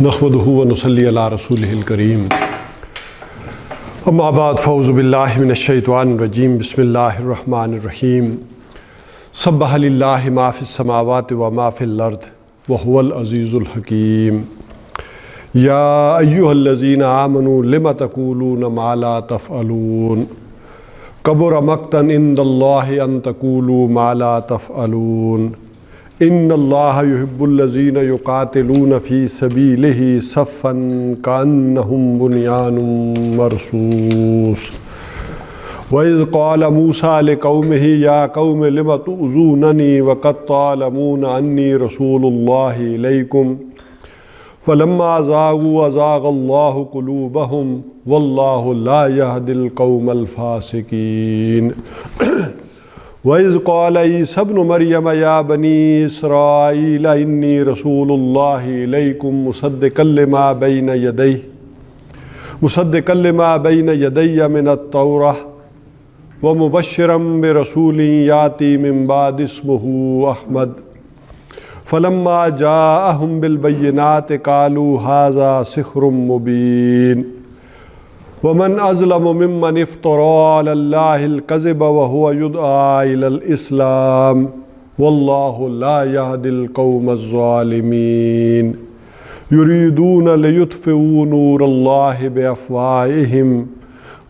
نحمدہ ونصلی علی رسولہ الکریم اما بعد فاعوذ باللہ من الشیطان الرجیم بسم اللہ الرحمن الرحیم سبح للہ ما فی السماوات وما فی الارض وہو العزیز الحکیم یا ایہا الذین آمنوا لم تقولون ما لا تفعلون کبر مقتا عند اللہ ان تقولوا ما لا تفعلون ان اللہ یحب الذین یقاتلون فی سبیلہ صفا کأنہم بنیان مرصوص وَإِذْ قَالَ مُوسَىٰ لِقَوْمِهِ يَا قَوْمِ لِمَ تُؤْذُونَنِي وَقَدْ تَعْلَمُونَ أَنِّي رَسُولُ اللَّهِ إِلَيْكُمْ فَلَمَّا زَاغُوا أَزَاغَ اللَّهُ قُلُوبَهُمْ وَاللَّهُ لَا يَهْدِي الْقَوْمَ الْفَاسِقِينَ وَإِذْ قَالَ عِيسَى ابْنُ مَرْيَمَ يَا بَنِي إِسْرَائِيلَ إِنِّي رَسُولُ اللَّهِ إِلَيْكُمْ مُصَدِّقًا لِمَا بَيْنَ يَدَيَّ مِنَ التَّوْرَاةِ وَمُبَشِّرًا بِرَسُولٍ يَأْتِي مِن بَعْدِي اسْمُهُ أَحْمَدُ فَلَمَّا جَاءَهُم بِالْبَيِّنَاتِ قَالُوا هَٰذَا سِحْرٌ مُّبِينٌ وَمَنْ أَظْلَمُ مِمَّنِ افْتَرَىٰ عَلَى اللَّهِ الْكَذِبَ وَهُوَ يُدْعَىٰ إِلَى الْإِسْلَامِ وَاللَّهُ لَا يَهْدِي الْقَوْمَ الظَّالِمِينَ يُرِيدُونَ لِيُطْفِئُوا نُورَ اللَّهِ بِأَفْوَاهِهِمْ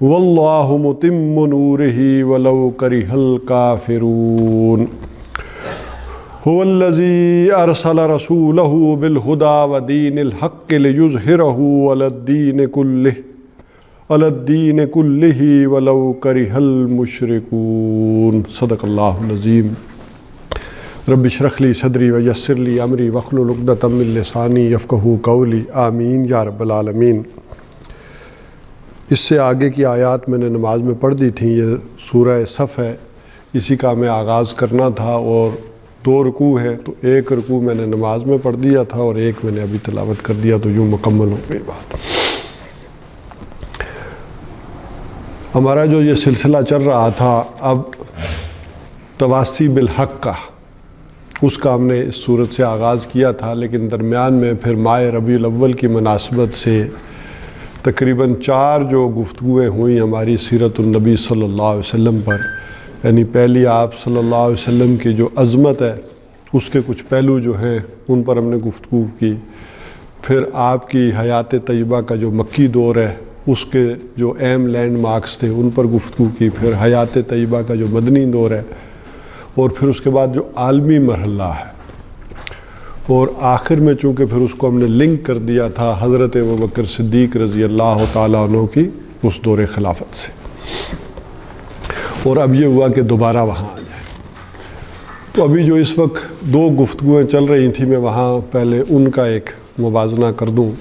وَاللَّهُ مُتِمُّ نُورِهِ وَلَوْ كَرِهَ الْكَافِرُونَ هُوَ الَّذِي أَرْسَلَ رَسُولَهُ بِالْهُدَىٰ وَدِينِ الْحَقِّ لِيُظْهِرَهُ عَلَى الدِّينِ كُلِّهِ وَلَوْ كَرِهَ الْمُشْرِكُونَ صدق اللہ العظیم رب اشرح لی صدری ویسر لی امری واحلل عقدۃ من لسانی یفقہوا قولی آمین یا رب العالمین۔ اس سے آگے کی آیات میں نے نماز میں پڑھ دی تھیں، یہ سورہ صف ہے، اسی کا میں آغاز کرنا تھا، اور 2 رکوع ہے تو 1 رکوع میں نے نماز میں پڑھ دیا تھا اور 1 میں نے ابھی تلاوت کر دیا، تو یوں مکمل ہو گئی بات۔ ہمارا جو یہ سلسلہ چل رہا تھا اب تواصی بالحق کا، اس کا ہم نے اس صورت سے آغاز کیا تھا، لیکن درمیان میں پھر ماہ ربیع الاول کی مناسبت سے تقریباً 4 جو گفتگویں ہوئیں ہماری سیرت النبی صلی اللہ علیہ وسلم پر، یعنی پہلی آپ صلی اللہ علیہ وسلم کی جو عظمت ہے اس کے کچھ پہلو جو ہیں ان پر ہم نے گفتگو کی، پھر آپ کی حیات طیبہ کا جو مکی دور ہے اس کے جو اہم لینڈ مارکس تھے ان پر گفتگو کی، پھر حیات طیبہ کا جو مدنی دور ہے، اور پھر اس کے بعد جو عالمی مرحلہ ہے، اور آخر میں چونکہ پھر اس کو ہم نے لنک کر دیا تھا حضرت ابوبکر صدیق رضی اللہ تعالیٰ عنہ کی اس دور خلافت سے، اور اب یہ ہوا کہ دوبارہ وہاں آ جائیں۔ تو ابھی جو اس وقت 2 گفتگویں چل رہی تھیں، میں وہاں پہلے ان کا ایک موازنہ کر دوں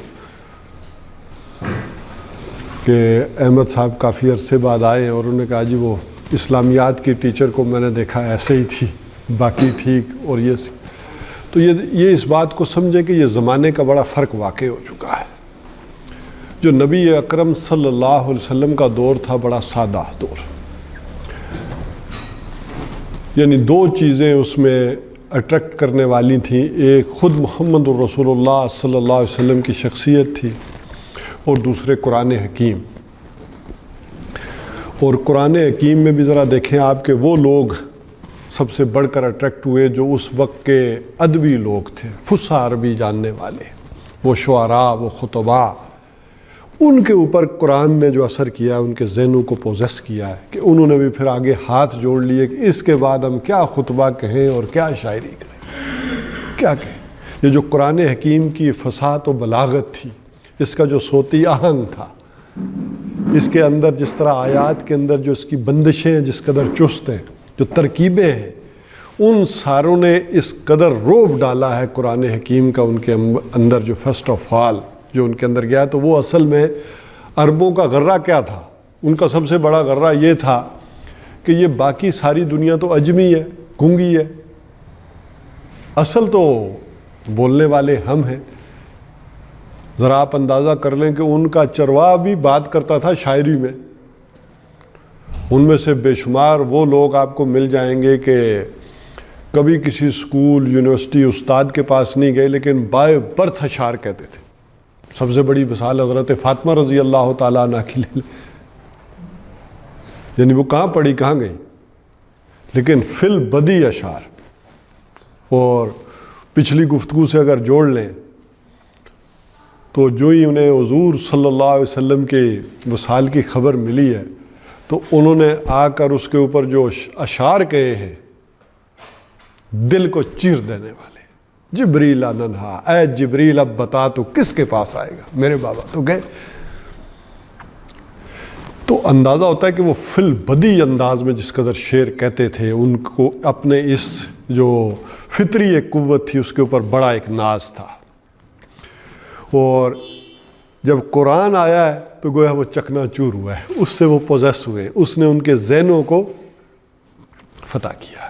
کہ احمد صاحب کافی عرصے بعد آئے اور انہوں نے کہا جی وہ اسلامیات کی ٹیچر کو میں نے دیکھا ایسے ہی تھی، باقی ٹھیک، اور تو یہ اس بات کو سمجھے کہ یہ زمانے کا بڑا فرق واقع ہو چکا ہے۔ جو نبی اکرم صلی اللہ علیہ وسلم کا دور تھا بڑا سادہ دور، یعنی 2 چیزیں اس میں اٹریکٹ کرنے والی تھیں، ایک خود محمد الرسول اللہ صلی اللہ علیہ وسلم کی شخصیت تھی، اور دوسرے قرآن حکیم۔ اور قرآن حکیم میں بھی ذرا دیکھیں آپ کہ وہ لوگ سب سے بڑھ کر اٹریکٹ ہوئے جو اس وقت کے ادبی لوگ تھے، فصیح عربی جاننے والے، وہ شعراء، وہ خطباء، ان کے اوپر قرآن نے جو اثر کیا ہے، ان کے ذہنوں کو پوزیس کیا ہے کہ انہوں نے بھی پھر آگے ہاتھ جوڑ لیے کہ اس کے بعد ہم کیا خطبہ کہیں اور کیا شاعری کریں، کیا کہیں۔ یہ جو قرآن حکیم کی فصاحت و بلاغت تھی، اس کا جو صوتی آہنگ تھا، اس کے اندر جس طرح آیات کے اندر جو اس کی بندشیں ہیں جس قدر چست ہیں، جو ترکیبیں ہیں، ان ساروں نے اس قدر روب ڈالا ہے قرآن حکیم کا ان کے اندر، جو فرسٹ آف آل جو ان کے اندر گیا۔ تو وہ اصل میں عربوں کا غرہ کیا تھا؟ ان کا سب سے بڑا غرہ یہ تھا کہ یہ باقی ساری دنیا تو عجمی ہے، گونگی ہے، اصل تو بولنے والے ہم ہیں۔ ذرا آپ اندازہ کر لیں کہ ان کا چرواہ بھی بات کرتا تھا شاعری میں، ان میں سے بے شمار وہ لوگ آپ کو مل جائیں گے کہ کبھی کسی اسکول یونیورسٹی استاد کے پاس نہیں گئے لیکن بائے برتھ اشعار کہتے تھے، سب سے بڑی مثال حضرت فاطمہ رضی اللہ تعالیٰ عنہ کی لے لیں، یعنی وہ کہاں پڑھی کہاں گئی، لیکن فی البدی اشعار. اور پچھلی گفتگو سے اگر جوڑ لیں تو جو ہی انہیں حضور صلی اللہ علیہ وسلم کے وصال کی خبر ملی ہے تو انہوں نے آ کر اس کے اوپر جو اشعار کہے ہیں دل کو چیر دینے والے. جبریل ننہا، اے جبریل اب بتا تو کس کے پاس آئے گا، میرے بابا تو گئے. تو اندازہ ہوتا ہے کہ وہ فی البدی انداز میں جس قدر شعر کہتے تھے، ان کو اپنے اس جو فطری ایک قوت تھی اس کے اوپر بڑا ایک ناز تھا. اور جب قرآن آیا ہے تو گویا وہ چکنا چور ہوا ہے، اس سے وہ پوزیس ہوئے، اس نے ان کے ذہنوں کو فتح کیا ہے.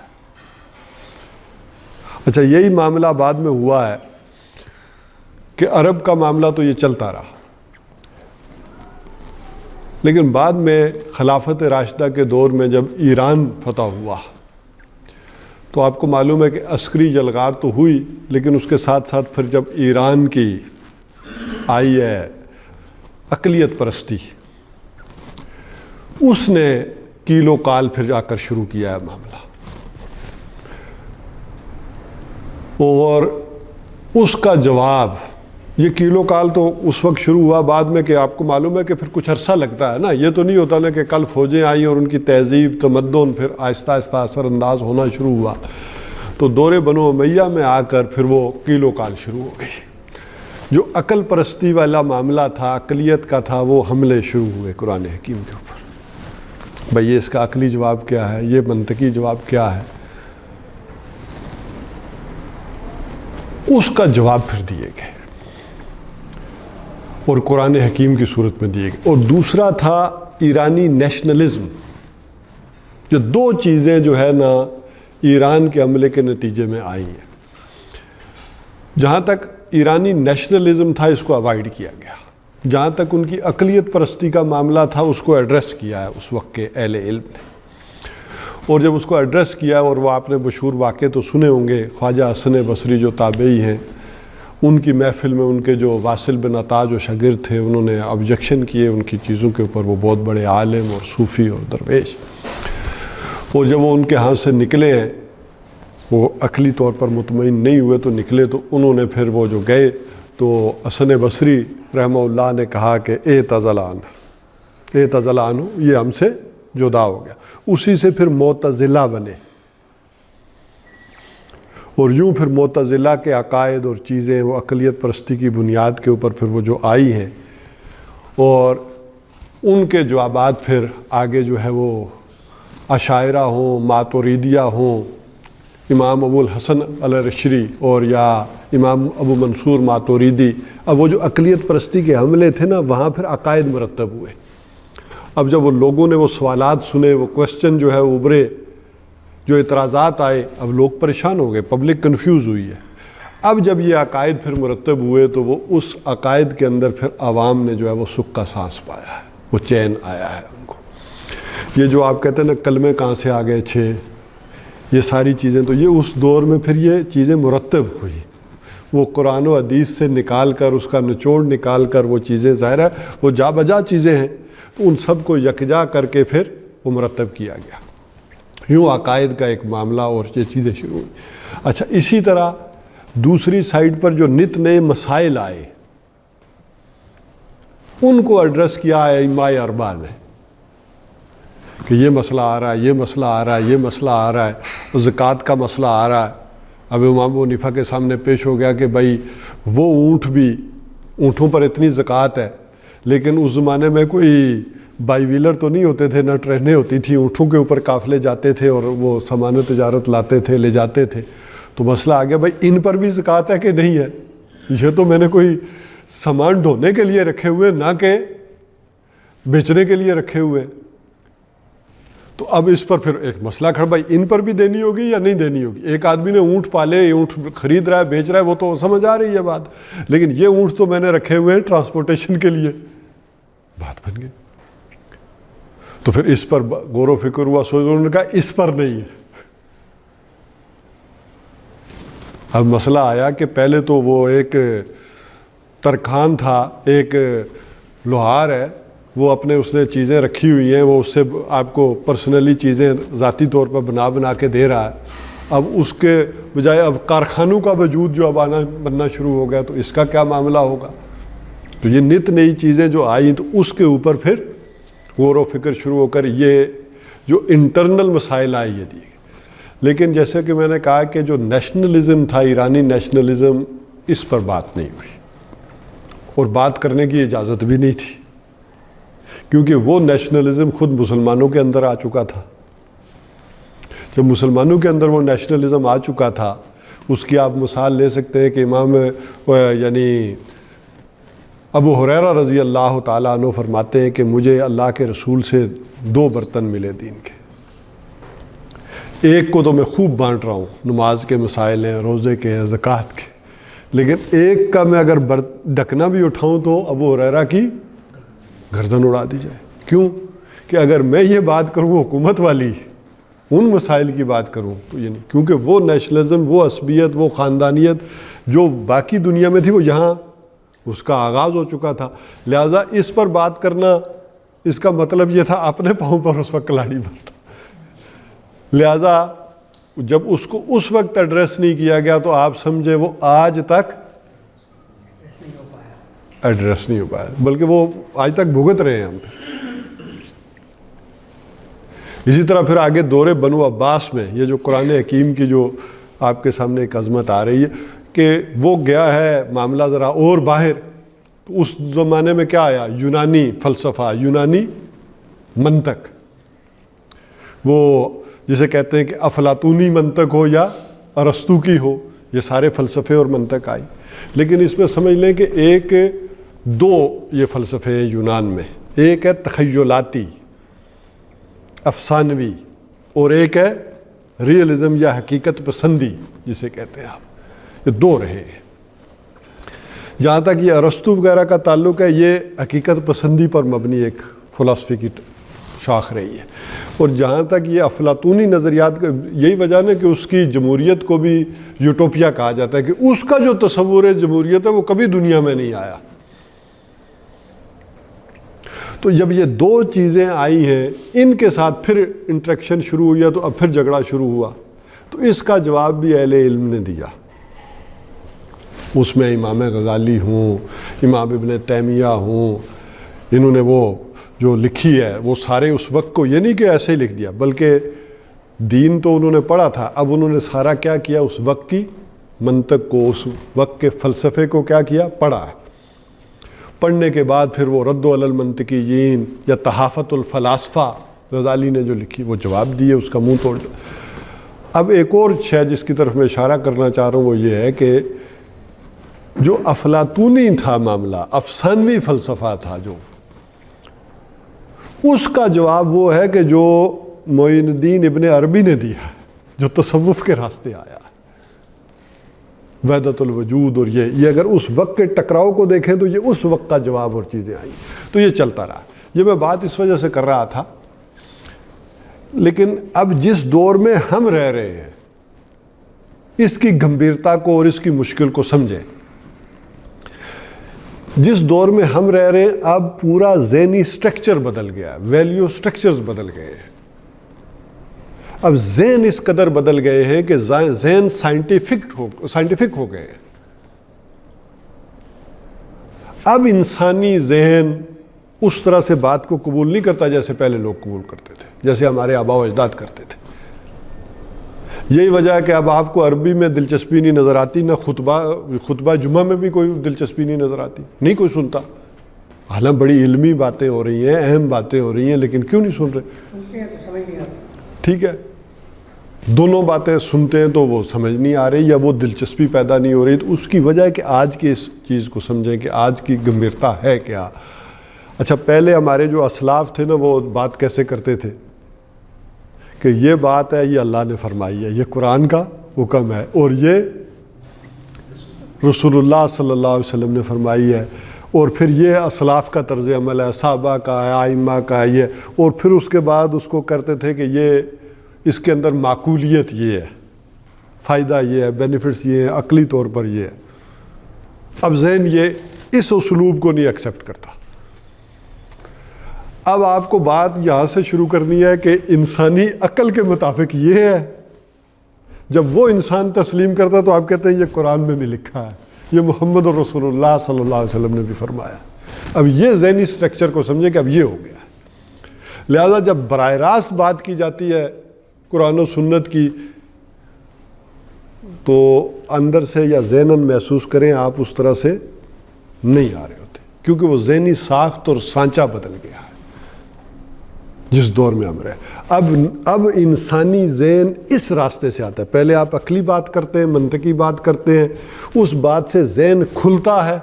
اچھا، یہی معاملہ بعد میں ہوا ہے کہ عرب کا معاملہ تو یہ چلتا رہا، لیکن بعد میں خلافت راشدہ کے دور میں جب ایران فتح ہوا تو آپ کو معلوم ہے کہ عسکری جلغار تو ہوئی، لیکن اس کے ساتھ ساتھ پھر جب ایران کی آئی ہے اقلیت پرستی، اس نے کیلو کال پھر جا کر شروع کیا ہے معاملہ. اور اس کا جواب، یہ کیلو کال تو اس وقت شروع ہوا بعد میں کہ آپ کو معلوم ہے کہ پھر کچھ عرصہ لگتا ہے نا، یہ تو نہیں ہوتا نا کہ کل فوجیں آئیں اور ان کی تہذیب تمدن پھر آہستہ آہستہ اثر انداز ہونا شروع ہوا. تو دور بنو امیہ میں آ کر پھر وہ کیلو کال شروع ہو گئی. جو عقل پرستی والا معاملہ تھا، عقلیت کا تھا، وہ حملے شروع ہوئے قرآن حکیم کے اوپر. بھئی اس کا عقلی جواب کیا ہے، یہ منطقی جواب کیا ہے، اس کا جواب پھر دیے گئے اور قرآن حکیم کی صورت میں دیے گئے. اور دوسرا تھا ایرانی نیشنلزم. جو دو چیزیں جو ہے نا ایران کے عملے کے نتیجے میں آئی ہیں. جہاں تک ایرانی نیشنلزم تھا اس کو اوائڈ کیا گیا، جہاں تک ان کی اقلیت پرستی کا معاملہ تھا اس کو ایڈریس کیا ہے اس وقت کے اہل علم نے. اور جب اس کو ایڈریس کیا، اور وہ آپ نے مشہور واقعے تو سنے ہوں گے، خواجہ حسن بصری جو تابعی ہیں، ان کی محفل میں ان کے جو واصل بن عطا جو شاگرد تھے انہوں نے آبجیکشن کیے ان کی چیزوں کے اوپر. وہ بہت بڑے عالم اور صوفی اور درویش، اور جب وہ ان کے ہاتھ سے نکلے ہیں وہ عقلی طور پر مطمئن نہیں ہوئے تو نکلے، تو انہوں نے پھر وہ جو گئے تو حسن بصری رحمہ اللہ نے کہا کہ اعتزل عنہ، یہ ہم سے جدا ہو گیا. اسی سے پھر معتزلہ بنے، اور یوں پھر معتزلہ کے عقائد اور چیزیں وہ اقلیت پرستی کی بنیاد کے اوپر پھر وہ جو آئی ہیں، اور ان کے جوابات پھر آگے جو ہے وہ اشاعرہ ہوں، ماتوریدیہ ہوں، امام ابو الحسن الرشری اور یا امام ابو منصور ماتوریدی. اب وہ جو اقلیت پرستی کے حملے تھے نا وہاں پھر عقائد مرتب ہوئے. اب جب وہ لوگوں نے وہ سوالات سنے، وہ کوسچن جو ہے ابھرے، جو اعتراضات آئے، اب لوگ پریشان ہو گئے، پبلک کنفیوز ہوئی ہے. اب جب یہ عقائد پھر مرتب ہوئے تو وہ اس عقائد کے اندر پھر عوام نے جو ہے وہ سکھ کا سانس پایا ہے، وہ چین آیا ہے ان کو. یہ جو آپ کہتے ہیں نا کلمے کہاں سے آ گئے 6، یہ ساری چیزیں تو یہ اس دور میں پھر یہ چیزیں مرتب ہوئی. وہ قرآن و حدیث سے نکال کر اس کا نچوڑ نکال کر وہ چیزیں، ظاہر ہے وہ جا بجا چیزیں ہیں، تو ان سب کو یکجا کر کے پھر وہ مرتب کیا گیا. یوں عقائد کا ایک معاملہ اور یہ چیزیں شروع ہوئی. اچھا، اسی طرح دوسری سائڈ پر جو نت نئے مسائل آئے ان کو ایڈریس کیا ہے ائمہ اربعہ نے کہ یہ مسئلہ آ رہا ہے، یہ مسئلہ آ رہا ہے، یہ مسئلہ آ رہا ہے، زکوٰۃ کا مسئلہ آ رہا ہے. اب امام ابو حنیفہ کے سامنے پیش ہو گیا کہ بھائی وہ اونٹ بھی، اونٹوں پر اتنی زکوٰۃ ہے، لیکن اس زمانے میں کوئی بائی ویلر تو نہیں ہوتے تھے، نہ ٹرینیں ہوتی تھیں، اونٹوں کے اوپر قافلے جاتے تھے اور وہ سامان تجارت لاتے تھے، لے جاتے تھے. تو مسئلہ آ گیا بھائی ان پر بھی زکوٰۃ ہے کہ نہیں ہے؟ یہ تو میں نے کوئی سامان ڈھونے کے لیے رکھے ہوئے، نہ کہ بیچنے کے لیے رکھے ہوئے. تو اب اس پر پھر ایک مسئلہ کھڑا، بھائی ان پر بھی دینی ہوگی یا نہیں دینی ہوگی. ایک آدمی نے اونٹ پالے، اونٹ خرید رہا ہے، بیچ رہا ہے، وہ تو سمجھ آ رہی ہے بات، لیکن یہ اونٹ تو میں نے رکھے ہوئے ہیں ٹرانسپورٹیشن کے لیے. بات بن گئی. تو پھر اس پر غور و فکر ہوا، سوچ، انہوں نے کہا اس پر نہیں ہے. اب مسئلہ آیا کہ پہلے تو وہ ایک ترکھان تھا، ایک لوہار ہے، وہ اپنے اس نے چیزیں رکھی ہوئی ہیں، وہ اس سے آپ کو پرسنلی چیزیں ذاتی طور پر بنا کے دے رہا ہے. اب اس کے بجائے اب کارخانوں کا وجود جو اب بننا شروع ہو گیا، تو اس کا کیا معاملہ ہوگا؟ تو یہ نت نئی چیزیں جو آئیں تو اس کے اوپر پھر غور و فکر شروع ہو کر یہ جو انٹرنل مسائل آئے یہ دیے. لیکن جیسے کہ میں نے کہا کہ جو نیشنلزم تھا، ایرانی نیشنلزم، اس پر بات نہیں ہوئی اور بات کرنے کی اجازت بھی نہیں تھی، کیونکہ وہ نیشنلزم خود مسلمانوں کے اندر آ چکا تھا. جب مسلمانوں کے اندر وہ نیشنلزم آ چکا تھا، اس کی آپ مثال لے سکتے ہیں کہ امام یعنی ابو ہریرہ رضی اللہ تعالیٰ عنہ فرماتے ہیں کہ مجھے اللہ کے رسول سے 2 برتن ملے دین کے. ایک کو تو میں خوب بانٹ رہا ہوں، نماز کے مسائل ہیں، روزے کے ہیں، زکوٰۃ کے، لیکن ایک کا میں اگر ڈھکنا بھی اٹھاؤں تو ابو ہریرہ کی گردن اڑا دی جائے. کیوں؟ کہ اگر میں یہ بات کروں حکومت والی، ان مسائل کی بات کروں تو یہ نہیں، کیونکہ وہ نیشنلزم، وہ عصبیت، وہ خاندانیت جو باقی دنیا میں تھی، وہ یہاں اس کا آغاز ہو چکا تھا. لہٰذا اس پر بات کرنا، اس کا مطلب یہ تھا اپنے پاؤں پر اس وقت کلاڑی بنتا. لہٰذا جب اس کو اس وقت ایڈریس نہیں کیا گیا تو آپ سمجھے وہ آج تک ایڈریس نہیں ہو پایا، بلکہ وہ آج تک بھگت رہے ہیں ہم پہ. اسی طرح پھر آگے دور بنو عباس میں یہ جو قرآن حکیم کی جو آپ کے سامنے ایک عظمت آ رہی ہے کہ وہ گیا ہے معاملہ ذرا اور باہر. تو اس زمانے میں کیا آیا؟ یونانی فلسفہ، یونانی منطق، وہ جسے کہتے ہیں کہ افلاطونی منطق ہو یا ارسطو کی ہو، یہ سارے فلسفے اور منطق آئی. لیکن اس میں سمجھ لیں کہ ایک 2 یہ فلسفے ہیں یونان میں، ایک ہے تخیلاتی افسانوی اور ایک ہے ریئلزم یا حقیقت پسندی جسے کہتے ہیں آپ. یہ 2 رہے ہیں. جہاں تک یہ ارسطو وغیرہ کا تعلق ہے، یہ حقیقت پسندی پر مبنی ایک فلسفے کی شاخ رہی ہے. اور جہاں تک یہ افلاطونی نظریات کا، یہی وجہ ہے کہ اس کی جمہوریت کو بھی یوٹوپیا کہا جاتا ہے، کہ اس کا جو تصور ہے جمہوریت ہے وہ کبھی دنیا میں نہیں آیا. تو جب یہ 2 چیزیں آئی ہیں، ان کے ساتھ پھر انٹریکشن شروع ہوئی ہے، تو اب پھر جھگڑا شروع ہوا. تو اس کا جواب بھی اہل علم نے دیا. اس میں امام غزالی ہوں، امام ابن تیمیہ ہوں، انہوں نے وہ جو لکھی ہے وہ سارے اس وقت کو، یہ نہیں کہ ایسے ہی لکھ دیا، بلکہ دین تو انہوں نے پڑھا تھا، اب انہوں نے سارا کیا کیا، اس وقت کی منطق کو، اس وقت کے فلسفے کو کیا کیا، پڑھا. پڑھنے کے بعد پھر وہ رد علی المنطقیین یا تحافت الفلاسفہ غزالی نے جو لکھی وہ جواب دیے، اس کا منہ توڑ. اب ایک اور شے جس کی طرف میں اشارہ کرنا چاہ رہا ہوں وہ یہ ہے کہ جو افلاطونی تھا معاملہ، افسانوی فلسفہ تھا، جو اس کا جواب وہ ہے کہ جو معین الدین ابن عربی نے دیا، جو تصوف کے راستے آیا، وحدت الوجود. اور یہ اگر اس وقت کے ٹکراؤ کو دیکھیں تو یہ اس وقت کا جواب اور چیزیں آئیں. تو یہ چلتا رہا. یہ میں بات اس وجہ سے کر رہا تھا، لیکن اب جس دور میں ہم رہ رہے ہیں اس کی گمبھیرتا کو اور اس کی مشکل کو سمجھیں. جس دور میں ہم رہ رہے ہیں اب پورا ذہنی سٹرکچر بدل گیا، ویلیو سٹرکچرز بدل گئے ہیں. اب ذہن اس قدر بدل گئے ہیں کہ ذہن سائنٹیفک ہو گئے ہیں. اب انسانی ذہن اس طرح سے بات کو قبول نہیں کرتا جیسے پہلے لوگ قبول کرتے تھے، جیسے ہمارے آباء و اجداد کرتے تھے. یہی وجہ ہے کہ اب آپ کو عربی میں دلچسپی نہیں نظر آتی، نہ خطبہ جمعہ میں بھی کوئی دلچسپی نہیں نظر آتی، نہیں کوئی سنتا. حالانکہ بڑی علمی باتیں ہو رہی ہیں، اہم باتیں ہو رہی ہیں، لیکن کیوں نہیں سن رہے؟ ٹھیک ہے، دونوں باتیں سنتے ہیں تو وہ سمجھ نہیں آ رہی یا وہ دلچسپی پیدا نہیں ہو رہی. تو اس کی وجہ ہے کہ آج کی اس چیز کو سمجھیں کہ آج کی گمبھیرتا ہے کیا. اچھا، پہلے ہمارے جو اسلاف تھے نا وہ بات کیسے کرتے تھے کہ یہ بات ہے، یہ اللہ نے فرمائی ہے، یہ قرآن کا حکم ہے، اور یہ رسول اللہ صلی اللہ علیہ وسلم نے فرمائی ہے، اور پھر یہ اسلاف کا طرز عمل ہے، صحابہ کا ہے، ائمہ کا ہے یہ. اور پھر اس کے بعد اس کو کرتے تھے کہ یہ اس کے اندر معقولیت یہ ہے، فائدہ یہ ہے، بینیفٹس یہ ہیں، عقلی طور پر یہ ہے. اب ذہن یہ اس اسلوب کو نہیں ایکسیپٹ کرتا۔ اب آپ کو بات یہاں سے شروع کرنی ہے کہ انسانی عقل کے مطابق یہ ہے، جب وہ انسان تسلیم کرتا تو آپ کہتے ہیں یہ قرآن میں بھی لکھا ہے، یہ محمد رسول اللہ صلی اللہ علیہ وسلم نے بھی فرمایا۔ اب یہ ذہنی سٹرکچر کو سمجھے کہ اب یہ ہو گیا ہے۔ لہذا جب براہ راست بات کی جاتی ہے قرآن و سنت کی تو اندر سے یا ذہناً محسوس کریں آپ اس طرح سے نہیں آ رہے ہوتے، کیونکہ وہ ذہنی ساخت اور سانچہ بدل گیا ہے جس دور میں ہم رہے۔ اب انسانی ذہن اس راستے سے آتا ہے، پہلے آپ عقلی بات کرتے ہیں، منطقی بات کرتے ہیں، اس بات سے ذہن کھلتا ہے،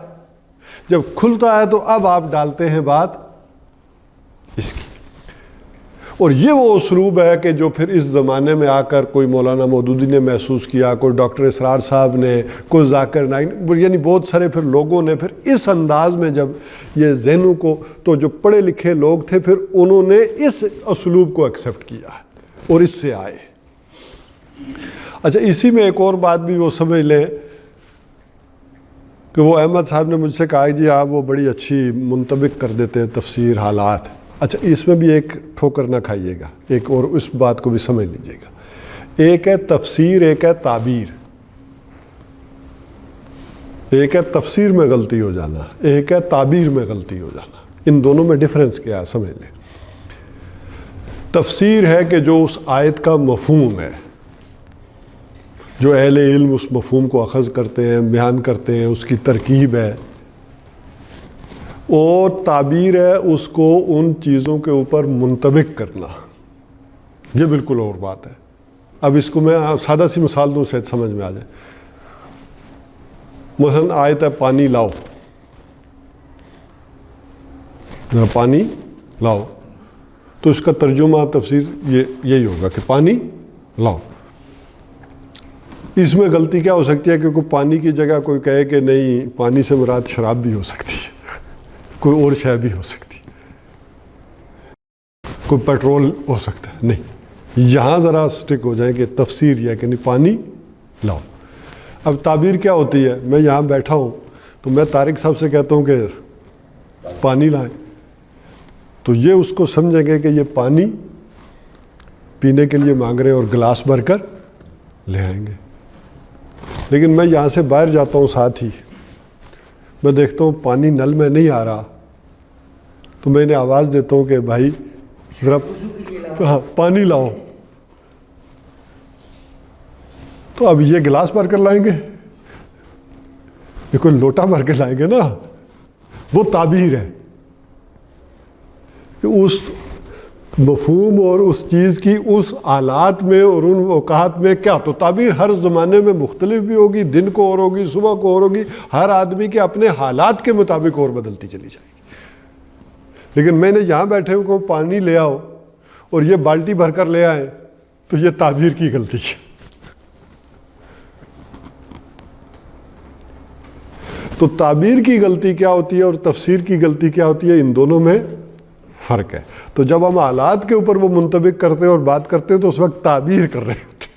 جب کھلتا ہے تو اب آپ ڈالتے ہیں بات اس کی، اور یہ وہ اسلوب ہے کہ جو پھر اس زمانے میں آ کر کوئی مولانا مودودی نے محسوس کیا، کوئی ڈاکٹر اسرار صاحب نے، کوئی ذاکر نائک، یعنی بہت سارے پھر لوگوں نے پھر اس انداز میں جب یہ ذہنوں کو، تو جو پڑھے لکھے لوگ تھے پھر انہوں نے اس اسلوب کو ایکسیپٹ کیا ہے اور اس سے آئے۔ اچھا، اسی میں ایک اور بات بھی وہ سمجھ لیں کہ وہ احمد صاحب نے مجھ سے کہا جی آپ وہ بڑی اچھی منطبق کر دیتے ہیں تفسیر حالات۔ اچھا، اس میں بھی ایک ٹھوکر نہ کھائیے گا، ایک اور اس بات کو بھی سمجھ لیجیے گا۔ ایک ہے تفسیر، ایک ہے تعبیر۔ ایک ہے تفسیر میں غلطی ہو جانا، ایک ہے تعبیر میں غلطی ہو جانا۔ ان دونوں میں ڈفرنس کیا ہے سمجھ لیں۔ تفسیر ہے کہ جو اس آیت کا مفہوم ہے، جو اہل علم اس مفہوم کو اخذ کرتے ہیں، بیان کرتے ہیں، اس کی ترکیب ہے، اور تعبیر ہے اس کو ان چیزوں کے اوپر منطبق کرنا، یہ بالکل اور بات ہے۔ اب اس کو میں سادہ سی مثال دوں سے سمجھ میں آ جائے۔ مثلا آیت ہے پانی لاؤ، ذرا پانی لاؤ، تو اس کا ترجمہ تفسیر یہی ہوگا کہ پانی لاؤ۔ اس میں غلطی کیا ہو سکتی ہے کہ کوئی پانی کی جگہ کوئی کہے کہ نہیں پانی سے مراد شراب بھی ہو سکتی ہے، کوئی اور شے بھی ہو سکتی ہے، کوئی پیٹرول ہو سکتا ہے۔ نہیں، یہاں ذرا سٹک ہو جائیں کہ تفسیر یہ ہے کہ نہیں پانی لاؤ۔ اب تعبیر کیا ہوتی ہے؟ میں یہاں بیٹھا ہوں تو میں طارق صاحب سے کہتا ہوں کہ پانی لائیں، تو یہ اس کو سمجھیں گے کہ یہ پانی پینے کے لیے مانگ رہے ہیں اور گلاس بھر کر لے آئیں گے۔ لیکن میں یہاں سے باہر جاتا ہوں، ساتھ ہی میں دیکھتا ہوں پانی نل میں نہیں آ رہا، تو میں انہیں آواز دیتا ہوں کہ بھائی ذرا پانی لاؤ، تو اب یہ گلاس بھر کر لائیں گے، یہ کوئی لوٹا بھر کے لائیں گے نا۔ وہ تعبیر ہے کہ اس مفہوم اور اس چیز کی اس حالات میں اور ان اوقات میں کیا، تو تعبیر ہر زمانے میں مختلف بھی ہوگی، دن کو اور ہوگی، صبح کو اور ہوگی، ہر آدمی کے اپنے حالات کے مطابق اور بدلتی چلی جائے گی۔ لیکن میں نے یہاں بیٹھے ہوئے کو پانی لے آؤ اور یہ بالٹی بھر کر لے آئے، تو یہ تعبیر کی غلطی ہے۔ تو تعبیر کی غلطی کیا ہوتی ہے اور تفسیر کی غلطی کیا ہوتی ہے، ان دونوں میں فرق ہے۔ تو جب ہم حالات کے اوپر وہ منطبق کرتے ہیں اور بات کرتے ہیں تو اس وقت تعبیر کر رہے ہوتے ہیں،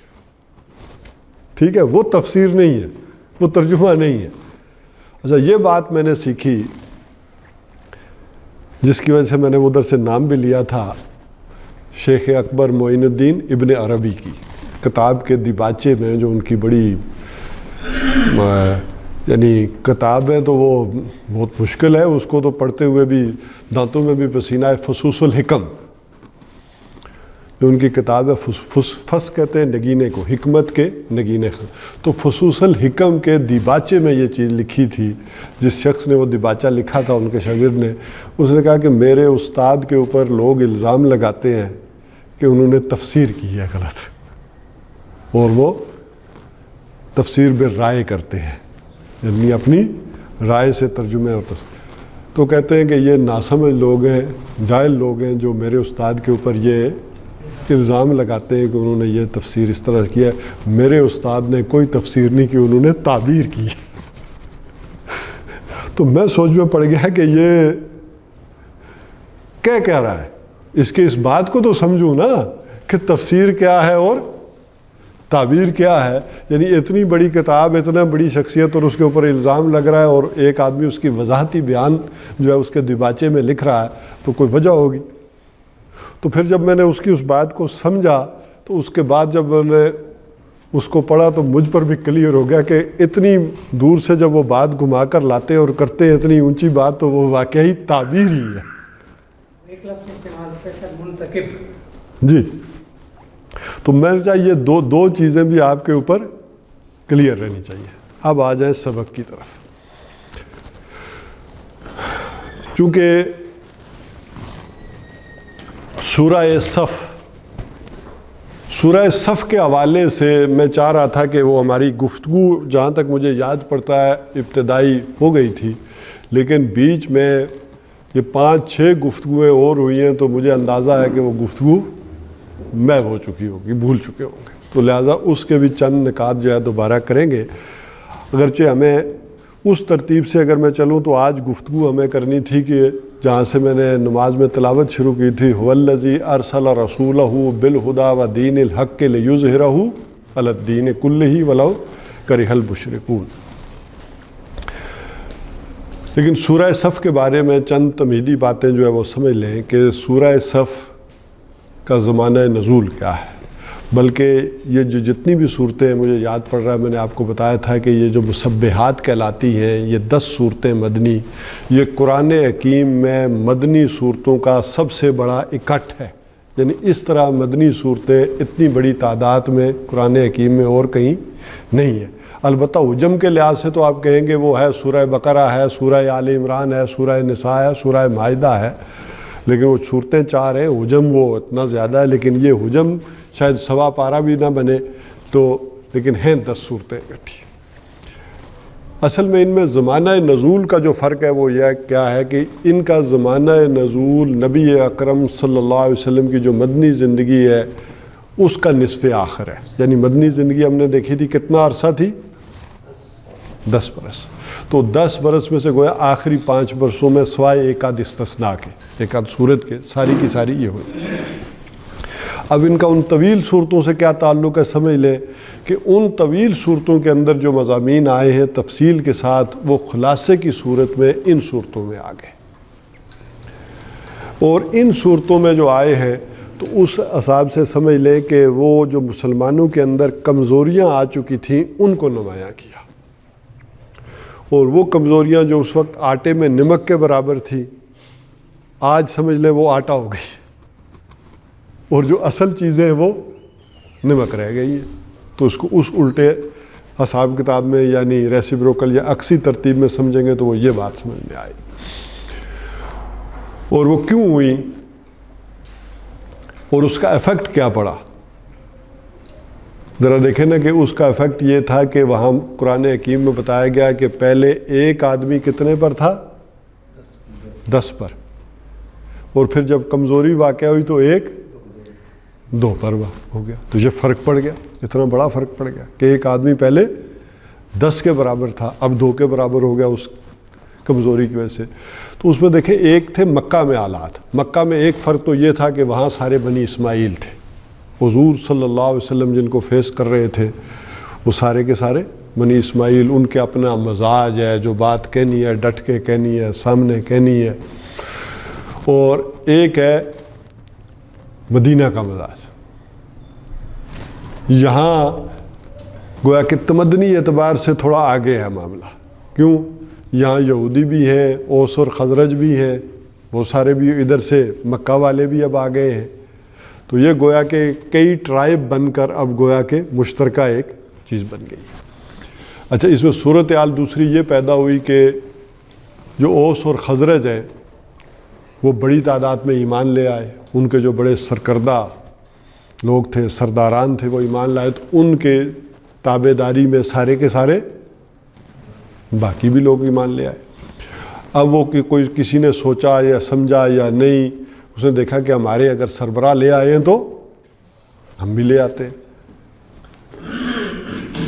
ٹھیک ہے، وہ تفسیر نہیں ہے، وہ ترجمہ نہیں ہے۔ اچھا، یہ بات میں نے سیکھی جس کی وجہ سے میں نے ادھر سے نام بھی لیا تھا، شیخ اکبر معین الدین ابن عربی کی کتاب کے دیباچے میں، جو ان کی بڑی یعنی کتاب ہے، تو وہ بہت مشکل ہے، اس کو تو پڑھتے ہوئے بھی دانتوں میں بھی پسینہ ہے۔ فصوص الحکم جو ان کی کتاب ہے، فص کہتے ہیں نگینے کو، حکمت کے نگینے۔ تو فصوص الحکم کے دیباچے میں یہ چیز لکھی تھی، جس شخص نے وہ دیباچہ لکھا تھا ان کے شاگرد نے، اس نے کہا کہ میرے استاد کے اوپر لوگ الزام لگاتے ہیں کہ انہوں نے تفسیر کی ہے غلط، اور وہ تفسیر بالرائے کرتے ہیں، یعنی اپنی رائے سے ترجمے اور تفسیر۔ تو کہتے ہیں کہ یہ ناسمجھ لوگ ہیں، جاہل لوگ ہیں جو میرے استاد کے اوپر یہ الزام لگاتے ہیں کہ انہوں نے یہ تفسیر اس طرح کیا ہے۔ میرے استاد نے کوئی تفسیر نہیں کی، انہوں نے تعبیر کی۔ تو میں سوچ میں پڑ گیا کہ یہ کہہ رہا ہے، اس کے اس بات کو تو سمجھوں نا کہ تفسیر کیا ہے اور تعبیر کیا ہے؟ یعنی اتنی بڑی کتاب، اتنا بڑی شخصیت، اور اس کے اوپر الزام لگ رہا ہے، اور ایک آدمی اس کی وضاحتی بیان جو ہے اس کے دیباچے میں لکھ رہا ہے، تو کوئی وجہ ہوگی۔ تو پھر جب میں نے اس کی اس بات کو سمجھا تو اس کے بعد جب میں نے اس کو پڑھا تو مجھ پر بھی کلیئر ہو گیا کہ اتنی دور سے جب وہ بات گھما کر لاتے اور کرتے ہیں اتنی اونچی بات، تو وہ واقعی تعبیر ہی ہے۔ ایک لفظ استعمال کرتا ہے منتقب۔ جی، تو میں نے چاہیے یہ دو چیزیں بھی آپ کے اوپر کلیئر رہنی چاہیے۔ اب آ جائیں سبق کی طرف۔ چونکہ سورہ صف کے حوالے سے میں چاہ رہا تھا کہ وہ ہماری گفتگو جہاں تک مجھے یاد پڑتا ہے ابتدائی ہو گئی تھی، لیکن بیچ میں یہ 5-6 گفتگویں اور ہوئی ہیں، تو مجھے اندازہ ہے کہ وہ گفتگو محو ہو چکی ہوگی، بھول چکے ہوں گے، تو لہٰذا اس کے بھی چند نکات جو ہے دوبارہ کریں گے۔ اگرچہ ہمیں اس ترتیب سے اگر میں چلوں تو آج گفتگو ہمیں کرنی تھی کہ جہاں سے میں نے نماز میں تلاوت شروع کی تھی، هو الذی ارسل رسولہ بالہدی ودین الحق لیظہرہ علی الدین کلہ ولو کرہ المشرکون۔ لیکن سورہ صف کے بارے میں چند تمہیدی باتیں جو ہے وہ سمجھ لیں کہ سورہ صف کا زمانہ نزول کیا ہے، بلکہ یہ جو جتنی بھی صورتیں ہیں، مجھے یاد پڑ رہا ہے میں نے آپ کو بتایا تھا کہ یہ جو مسبحات کہلاتی ہیں، یہ 10 صورتیں مدنی، یہ قرآن حکیم میں مدنی صورتوں کا سب سے بڑا اکٹھ ہے۔ یعنی اس طرح مدنی صورتیں اتنی بڑی تعداد میں قرآن حکیم میں اور کہیں نہیں ہے۔ البتہ حجم کے لحاظ سے تو آپ کہیں گے وہ ہے سورہ بقرہ ہے، سورہ آل عمران ہے، سورہ نساء ہے، سورہ مائدہ ہے، لیکن وہ صورتیں 4 ہیں، حجم وہ اتنا زیادہ ہے، لیکن یہ حجم شاید 1.25 پارہ بھی نہ بنے، تو لیکن ہیں 10 صورتیں اکٹھی۔ اصل میں ان میں زمانہ نزول کا جو فرق ہے وہ یہ کیا ہے کہ ان کا زمانہ نزول نبی اکرم صلی اللہ علیہ وسلم کی جو مدنی زندگی ہے اس کا نصف آخر ہے۔ یعنی مدنی زندگی ہم نے دیکھی تھی کتنا عرصہ تھی؟ 10 برس۔ تو 10 برس میں سے گویا آخری 5 برسوں میں سوائے ایک آدھ استثناء کے، ایک آدھ صورت کے، ساری کی ساری یہ ہوئی۔ اب ان کا ان طویل صورتوں سے کیا تعلق ہے سمجھ لیں کہ ان طویل صورتوں کے اندر جو مضامین آئے ہیں تفصیل کے ساتھ، وہ خلاصے کی صورت میں ان صورتوں میں آ گئے، اور ان صورتوں میں جو آئے ہیں تو اس حساب سے سمجھ لیں کہ وہ جو مسلمانوں کے اندر کمزوریاں آ چکی تھیں ان کو نمایاں کیا، اور وہ کمزوریاں جو اس وقت آٹے میں نمک کے برابر تھی، آج سمجھ لیں وہ آٹا ہو گئی، اور جو اصل چیزیں ہیں وہ نمک رہ گئی ہیں۔ تو اس کو اس الٹے حساب کتاب میں یعنی ریسیپروکل یا عکسی ترتیب میں سمجھیں گے تو وہ یہ بات سمجھ میں آئے۔ اور وہ کیوں ہوئی اور اس کا ایفیکٹ کیا پڑا، ذرا دیکھیں نا کہ اس کا ایفیکٹ یہ تھا کہ وہاں قرآن حکیم میں بتایا گیا کہ پہلے ایک آدمی کتنے پر تھا؟ 10 پر، اور پھر جب کمزوری واقع ہوئی تو 2 پر ہو گیا۔ تو یہ فرق پڑ گیا، اتنا بڑا فرق پڑ گیا کہ ایک آدمی پہلے 10 کے برابر تھا، اب 2 کے برابر ہو گیا اس کمزوری کی وجہ سے۔ تو اس میں دیکھیں ایک تھے مکہ میں حالات، مکہ میں ایک فرق تو یہ تھا کہ وہاں سارے بنی اسماعیل تھے، حضور صلی اللہ علیہ وسلم جن کو فیس کر رہے تھے وہ سارے کے سارے بنی اسماعیل، ان کے اپنا مزاج ہے، جو بات کہنی ہے ڈٹ کے کہنی ہے، سامنے کہنی ہے۔ اور ایک ہے مدینہ کا مزاج، یہاں گویا کہ تمدنی اعتبار سے تھوڑا آگے ہے معاملہ۔ کیوں؟ یہاں یہودی بھی ہیں، اوس اور خزرج بھی ہیں، وہ سارے بھی ادھر سے مکہ والے بھی اب آ گئے ہیں، تو یہ گویا کہ کئی ٹرائب بن کر اب گویا کہ مشترکہ ایک چیز بن گئی ہے۔ اچھا، اس میں صورتحال دوسری یہ پیدا ہوئی کہ جو اوس اور خزرج ہیں وہ بڑی تعداد میں ایمان لے آئے، ان کے جو بڑے سرکردہ لوگ تھے، سرداران تھے، وہ ایمان لائے، تو ان کے تابع داری میں سارے کے سارے باقی بھی لوگ ایمان لے آئے۔ اب وہ کہ کوئی کسی نے سوچا یا سمجھا یا نہیں، اس نے دیکھا کہ ہمارے اگر سربراہ لے آئے ہیں تو ہم بھی لے آتے ہیں۔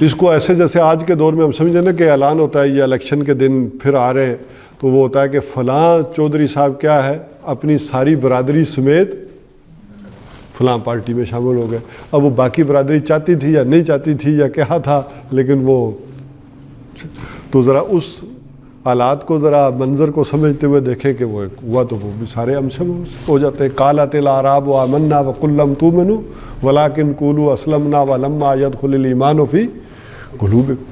اس کو ایسے جیسے آج کے دور میں ہم سمجھیں نا کہ اعلان ہوتا ہے یہ الیکشن کے دن پھر آ رہے ہیں، تو وہ ہوتا ہے کہ فلاں چودھری صاحب کیا ہے اپنی ساری برادری سمیت فلاں پارٹی میں شامل ہو گئے. اب وہ باقی برادری چاہتی تھی یا نہیں چاہتی تھی یا کیا تھا، لیکن وہ تو ذرا اس حالات کو ذرا منظر کو سمجھتے ہوئے دیکھیں کہ وہ ہوا تو وہ بھی سارے ہم سے ہو جاتے ہیں. قالت الاعراب آمنا وقل لم تؤمنوا ولکن قولوا اسلمنا ولما يدخل الایمان فی قلوبکم.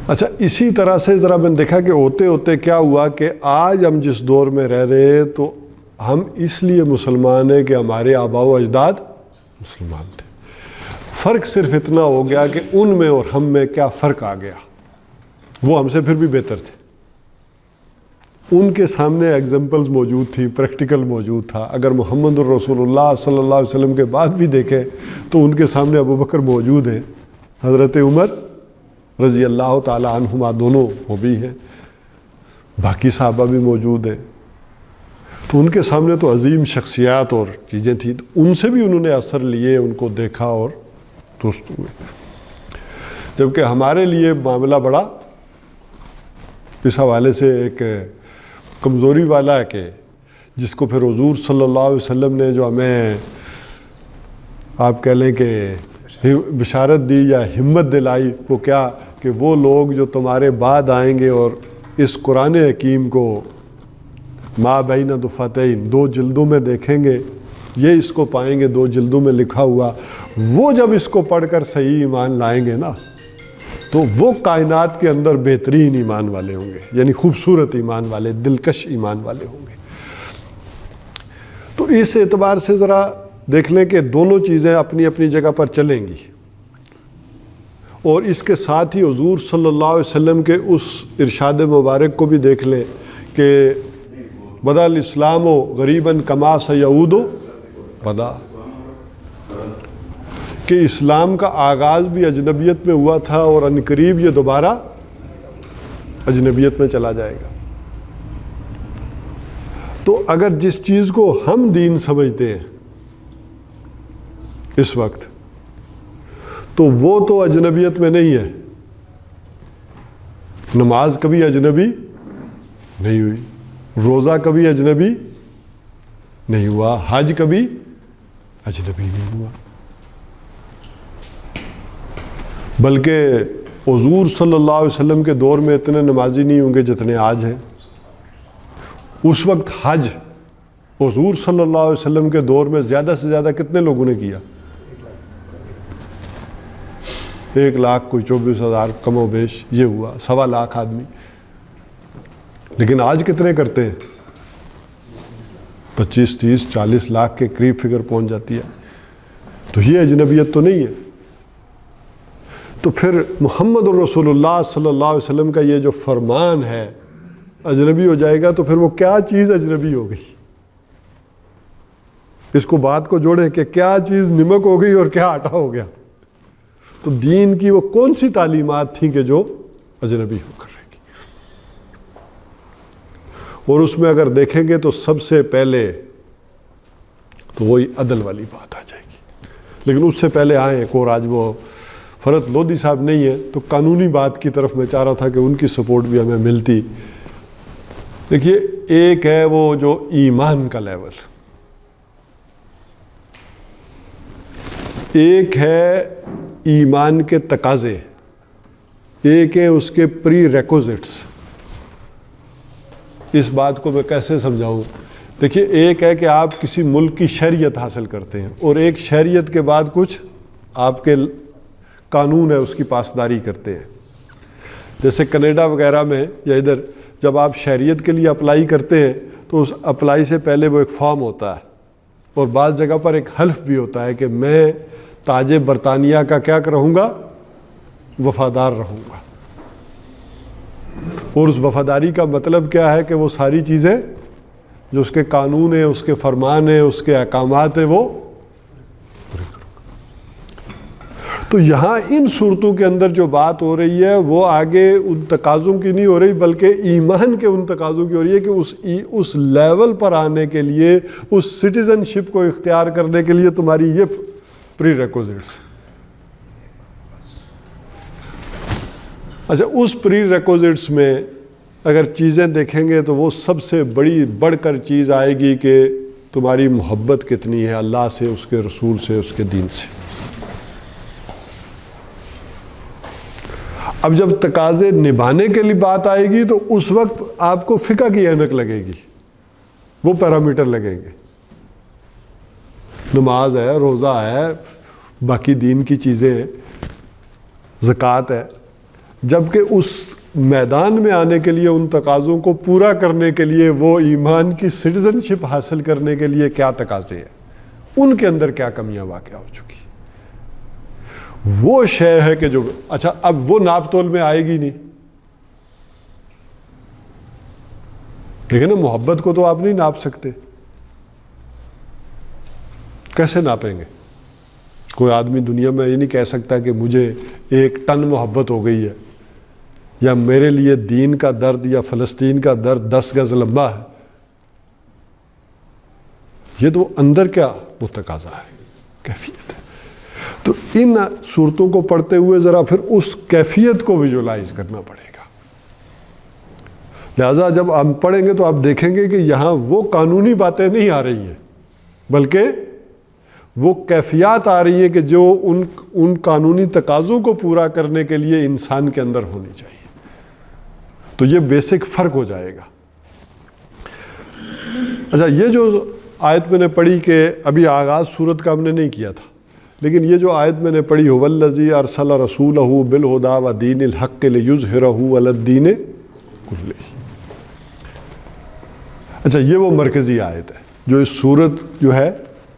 اچھا، اسی طرح سے ذرا میں نے دیکھا کہ ہوتے ہوتے کیا ہوا کہ آج ہم جس دور میں رہ رہے ہیں تو ہم اس لیے مسلمان ہیں کہ ہمارے آباء و اجداد مسلمان تھے. فرق صرف اتنا ہو گیا کہ ان میں اور ہم میں کیا فرق آ گیا. وہ ہم سے پھر بھی بہتر تھے. ان کے سامنے ایگزامپلز موجود تھی، پریکٹیکل موجود تھا. اگر محمد الرسول اللہ صلی اللہ علیہ وسلم کے بعد بھی دیکھیں تو ان کے سامنے ابوبکر موجود ہیں، حضرت عمر رضی اللہ تعالیٰ عنہما دونوں وہ بھی ہیں، باقی صحابہ بھی موجود ہیں. تو ان کے سامنے تو عظیم شخصیات اور چیزیں تھیں. ان سے بھی انہوں نے اثر لیے، ان کو دیکھا اور درست ہوئے. جبکہ ہمارے لیے معاملہ بڑا اس حوالے سے ایک کمزوری والا ہے کہ جس کو پھر حضور صلی اللہ علیہ وسلم نے جو ہمیں آپ کہہ لیں کہ بشارت دی یا ہمت دلائی، وہ کیا کہ وہ لوگ جو تمہارے بعد آئیں گے اور اس قرآن حکیم کو ما بین دفتین 2 جلدوں میں دیکھیں گے، یہ اس کو پائیں گے 2 جلدوں میں لکھا ہوا، وہ جب اس کو پڑھ کر صحیح ایمان لائیں گے نا تو وہ کائنات کے اندر بہترین ایمان والے ہوں گے، یعنی خوبصورت ایمان والے، دلکش ایمان والے ہوں گے. تو اس اعتبار سے ذرا دیکھ لیں کہ دونوں چیزیں اپنی اپنی جگہ پر چلیں گی. اور اس کے ساتھ ہی حضور صلی اللہ علیہ وسلم کے اس ارشاد مبارک کو بھی دیکھ لیں کہ بدا الاسلام و غریباً کما سیعود بدا، کہ اسلام کا آغاز بھی اجنبیت میں ہوا تھا اور عنقریب یہ دوبارہ اجنبیت میں چلا جائے گا. تو اگر جس چیز کو ہم دین سمجھتے ہیں اس وقت تو وہ تو اجنبیت میں نہیں ہے. نماز کبھی اجنبی نہیں ہوئی، روزہ کبھی اجنبی نہیں ہوا، حج کبھی اجنبی نہیں ہوا. بلکہ حضور صلی اللہ علیہ وسلم کے دور میں اتنے نمازی نہیں ہوں گے جتنے آج ہیں. اس وقت حج حضور صلی اللہ علیہ وسلم کے دور میں زیادہ سے زیادہ کتنے لوگوں نے کیا؟ 1 لاکھ کوئی 24,000 کم و بیش یہ ہوا، 1.25 لاکھ آدمی. لیکن آج کتنے کرتے ہیں؟ 25 30 40 لاکھ کے قریب فگر پہنچ جاتی ہے. تو یہ اجنبیت تو نہیں ہے. تو پھر محمد الرسول اللہ صلی اللہ علیہ وسلم کا یہ جو فرمان ہے اجنبی ہو جائے گا تو پھر وہ کیا چیز اجنبی ہو گئی؟ اس کو بات کو جوڑیں کہ کیا چیز نمک ہو گئی اور کیا آٹا ہو گیا. تو دین کی وہ کون سی تعلیمات تھیں کہ جو اجنبی ہو کر رہے گی. اور اس میں اگر دیکھیں گے تو سب سے پہلے تو وہی عدل والی بات آ جائے گی. لیکن اس سے پہلے آئیں ایک اور، آج وہ فرت لودھی صاحب نہیں ہے تو قانونی بات کی طرف میں چاہ رہا تھا کہ ان کی سپورٹ بھی ہمیں ملتی. دیکھیے، ایک ہے وہ جو ایمان کا لیول، ایک ہے ایمان کے تقاضے، ایک ہے اس کے پری ریکوزٹس. اس بات کو میں کیسے سمجھاؤں؟ دیکھیے، ایک ہے کہ آپ کسی ملک کی شہریت حاصل کرتے ہیں اور ایک شہریت کے بعد کچھ آپ کے قانون ہے اس کی پاسداری کرتے ہیں. جیسے کینیڈا وغیرہ میں یا ادھر جب آپ شہریت کے لیے اپلائی کرتے ہیں تو اس اپلائی سے پہلے وہ ایک فارم ہوتا ہے اور بعض جگہ پر ایک حلف بھی ہوتا ہے کہ میں تاج برطانیہ کا کیا رہوں گا؟ وفادار رہوں گا. اور اس وفاداری کا مطلب کیا ہے کہ وہ ساری چیزیں جو اس کے قانون ہیں، اس کے فرمان ہیں، اس کے احکامات ہیں وہ پورے کروں گا. تو یہاں ان صورتوں کے اندر جو بات ہو رہی ہے وہ آگے ان تقاضوں کی نہیں ہو رہی بلکہ ایمان کے ان تقاضوں کی ہو رہی ہے کہ اس لیول پر آنے کے لیے، اس سٹیزن شپ کو اختیار کرنے کے لیے تمہاری یہ پری ریکوزٹس. اچھا، اس پری ریکوزٹس میں اگر چیزیں دیکھیں گے تو وہ سب سے بڑھ کر چیز آئے گی کہ تمہاری محبت کتنی ہے اللہ سے، اس کے رسول سے، اس کے دین سے۔ اب جب تقاضے نبھانے کے لیے بات آئے گی تو اس وقت آپ کو فقہ کی اینک لگے گی، وہ پیرامیٹر لگیں گے۔ نماز ہے، روزہ ہے، باقی دین کی چیزیں ہیں، زکوٰۃ ہے، جبکہ اس میدان میں آنے کے لیے، ان تقاضوں کو پورا کرنے کے لیے، وہ ایمان کی سٹیزن شپ حاصل کرنے کے لیے کیا تقاضے ہیں، ان کے اندر کیا کمیاں واقع ہو چکی، وہ شے ہے کہ جو اچھا اب وہ ناپ تول میں آئے گی نہیں۔ لیکن نا محبت کو تو آپ نہیں ناپ سکتے، کیسے ناپیں گے؟ کوئی آدمی دنیا میں یہ نہیں کہہ سکتا کہ مجھے 1 ٹن محبت ہو گئی ہے، یا میرے لیے دین کا درد یا فلسطین کا درد 10 گز لمبا ہے۔ یہ تو اندر کیا وہ تقاضا ہے، کیفیت ہے۔ تو ان صورتوں کو پڑھتے ہوئے ذرا پھر اس کیفیت کو ویژولائز کرنا پڑے گا۔ لہذا جب ہم پڑھیں گے تو آپ دیکھیں گے کہ یہاں وہ قانونی باتیں نہیں آ رہی ہیں، بلکہ وہ کیفیات آ رہی ہیں کہ جو ان قانونی تقاضوں کو پورا کرنے کے لیے انسان کے اندر ہونی چاہیے۔ تو یہ بیسک فرق ہو جائے گا۔ اچھا، یہ جو آیت میں نے پڑھی کہ ابھی آغاز سورت کا ہم نے نہیں کیا تھا، لیکن یہ جو آیت میں نے پڑھی هو الذی ارسل رسولہ بالہدی ودین الحق لیظہرہ علی الدین کلہ، اچھا یہ وہ مرکزی آیت ہے جو اس سورت جو ہے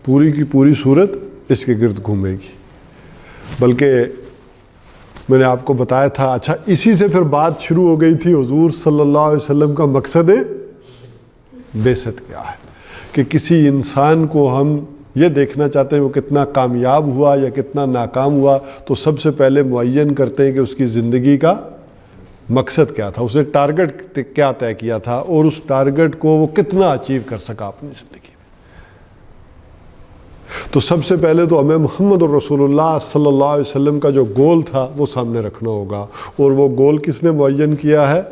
پوری کی پوری سورت اس کے گرد گھومے گی۔ بلکہ میں نے آپ کو بتایا تھا، اچھا اسی سے پھر بات شروع ہو گئی تھی حضور صلی اللہ علیہ وسلم کا مقصد بعثت کیا ہے، کہ کسی انسان کو ہم یہ دیکھنا چاہتے ہیں وہ کتنا کامیاب ہوا یا کتنا ناکام ہوا، تو سب سے پہلے معین کرتے ہیں کہ اس کی زندگی کا مقصد کیا تھا، اس نے ٹارگٹ کیا طے کیا تھا، اور اس ٹارگٹ کو وہ کتنا اچیو کر سکا اپنی زندگی میں۔ تو سب سے پہلے تو ہمیں محمد الرسول اللہ صلی اللہ علیہ وسلم کا جو گول تھا وہ سامنے رکھنا ہوگا، اور وہ گول کس نے معین کیا ہے؟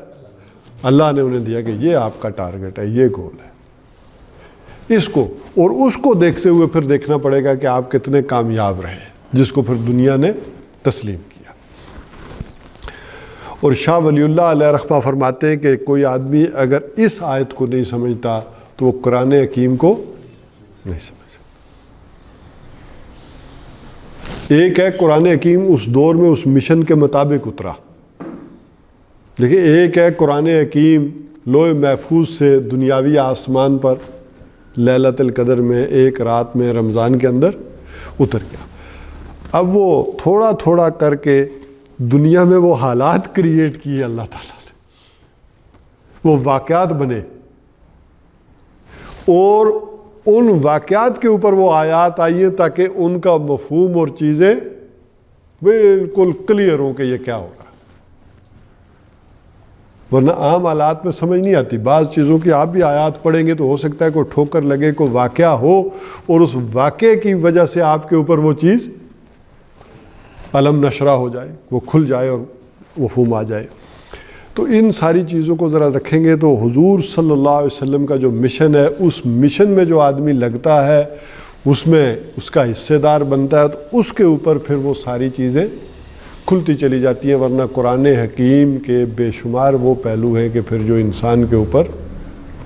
اللہ نے انہیں دیا کہ یہ آپ کا ٹارگٹ ہے، یہ گول ہے، اس کو اور اس کو دیکھتے ہوئے پھر دیکھنا پڑے گا کہ آپ کتنے کامیاب رہے، جس کو پھر دنیا نے تسلیم کیا۔ اور شاہ ولی اللہ علیہ رحمہ فرماتے ہیں کہ کوئی آدمی اگر اس آیت کو نہیں سمجھتا تو وہ قرآن حکیم کو نہیں سمجھ۔ ایک ہے قرآن حکیم اس دور میں اس مشن کے مطابق اترا، دیکھیں ایک ہے قرآن حکیم لوح محفوظ سے دنیاوی آسمان پر لیلۃ القدر میں ایک رات میں رمضان کے اندر اتر گیا۔ اب وہ تھوڑا تھوڑا کر کے دنیا میں وہ حالات کریٹ کیے اللہ تعالیٰ نے، وہ واقعات بنے، اور ان واقعات کے اوپر وہ آیات آئی ہیں تاکہ ان کا مفہوم اور چیزیں بالکل کلیئر ہوں کہ یہ کیا ہو رہا ہے۔ ورنہ عام حالات میں سمجھ نہیں آتی، بعض چیزوں کی آپ بھی آیات پڑھیں گے تو ہو سکتا ہے کوئی ٹھوکر لگے، کوئی واقعہ ہو، اور اس واقعے کی وجہ سے آپ کے اوپر وہ چیز علم نشرہ ہو جائے، وہ کھل جائے اور مفہوم آ جائے۔ تو ان ساری چیزوں کو ذرا رکھیں گے تو حضور صلی اللہ علیہ وسلم کا جو مشن ہے، اس مشن میں جو آدمی لگتا ہے، اس میں اس کا حصے دار بنتا ہے، تو اس کے اوپر پھر وہ ساری چیزیں کھلتی چلی جاتی ہیں۔ ورنہ قرآن حکیم کے بے شمار وہ پہلو ہیں کہ پھر جو انسان کے اوپر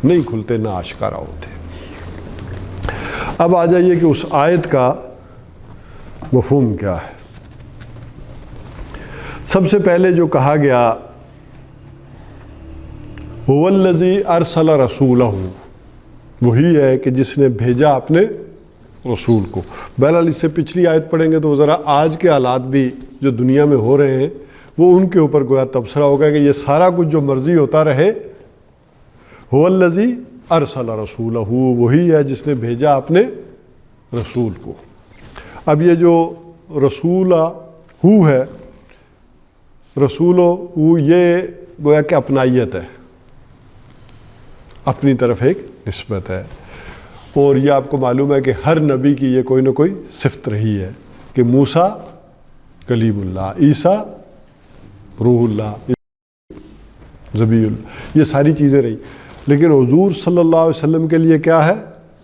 نہیں کھلتے، نہ آشکارا ہوتے۔ اب آ جائیے کہ اس آیت کا مفہوم کیا ہے۔ سب سے پہلے جو کہا گیا هو الذی ارسل رسولہ، وہی ہے کہ جس نے بھیجا اپنے رسول کو۔ بہرحال اس سے پچھلی آیت پڑھیں گے تو ذرا آج کے حالات بھی جو دنیا میں ہو رہے ہیں وہ ان کے اوپر گویا تبصرہ ہوگا کہ یہ سارا کچھ جو مرضی ہوتا رہے، هو الذی ارسل رسولہ، وہی ہے جس نے بھیجا اپنے رسول کو۔ اب یہ جو رسولہ ہے، رسولو یہ گویا کہ اپنائیت ہے، اپنی طرف ایک نسبت ہے، اور یہ آپ کو معلوم ہے کہ ہر نبی کی یہ کوئی نہ کوئی صفت رہی ہے کہ موسیٰ کلیم اللہ، عیسیٰ روح اللہ، ذبیح اللہ، یہ ساری چیزیں رہی۔ لیکن حضور صلی اللہ علیہ وسلم کے لیے کیا ہے؟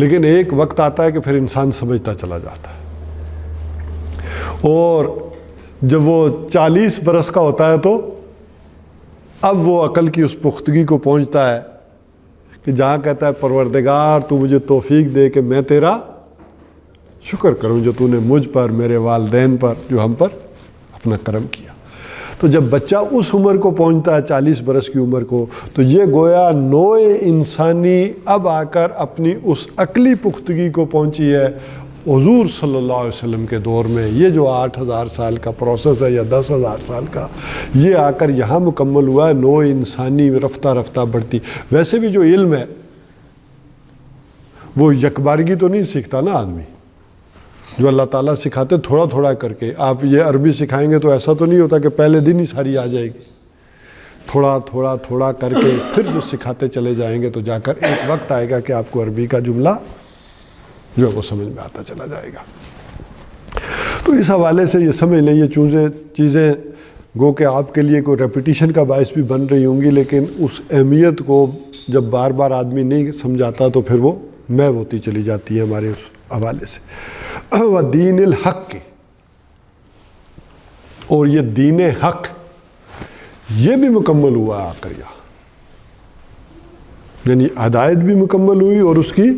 لیکن ایک وقت آتا ہے کہ پھر انسان سمجھتا چلا جاتا ہے، اور جب وہ 40 برس کا ہوتا ہے تو اب وہ عقل کی اس پختگی کو پہنچتا ہے کہ جہاں کہتا ہے پروردگار تو مجھے توفیق دے کہ میں تیرا شکر کروں جو تو نے مجھ پر، میرے والدین پر، جو ہم پر اپنا کرم کیا۔ تو جب بچہ اس عمر کو پہنچتا ہے 40 برس کی عمر کو، تو یہ گویا نوع انسانی اب آ کر اپنی اس عقلی پختگی کو پہنچی ہے۔ حضور صلی اللہ علیہ وسلم کے دور میں یہ جو 8000 سال کا پروسیس ہے یا 10,000 سال کا، یہ آ کر یہاں مکمل ہوا ہے۔ نوع انسانی رفتہ رفتہ بڑھتی، ویسے بھی جو علم ہے وہ یکبارگی تو نہیں سیکھتا نا آدمی، جو اللہ تعالیٰ سکھاتے تھوڑا تھوڑا کر کے۔ آپ یہ عربی سکھائیں گے تو ایسا تو نہیں ہوتا کہ پہلے دن ہی ساری آ جائے گی، تھوڑا تھوڑا تھوڑا کر کے پھر جو سکھاتے چلے جائیں گے تو جا کر ایک وقت آئے گا کہ آپ کو عربی کا جملہ جو ہے وہ سمجھ میں آتا چلا جائے گا۔ تو اس حوالے سے یہ سمجھ لیں، یہ چیزیں گو کہ آپ کے لیے کوئی ریپیٹیشن کا باعث بھی بن رہی ہوں گی، لیکن اس اہمیت کو جب بار بار آدمی نہیں سمجھاتا تو پھر وہ محو ہوتی چلی جاتی ہے ہمارے اس حوالے سے۔ وہ دین الحق کی، اور یہ دین حق یہ بھی مکمل ہوا آ کر یہاں، یعنی ہدایت بھی مکمل ہوئی اور اس کی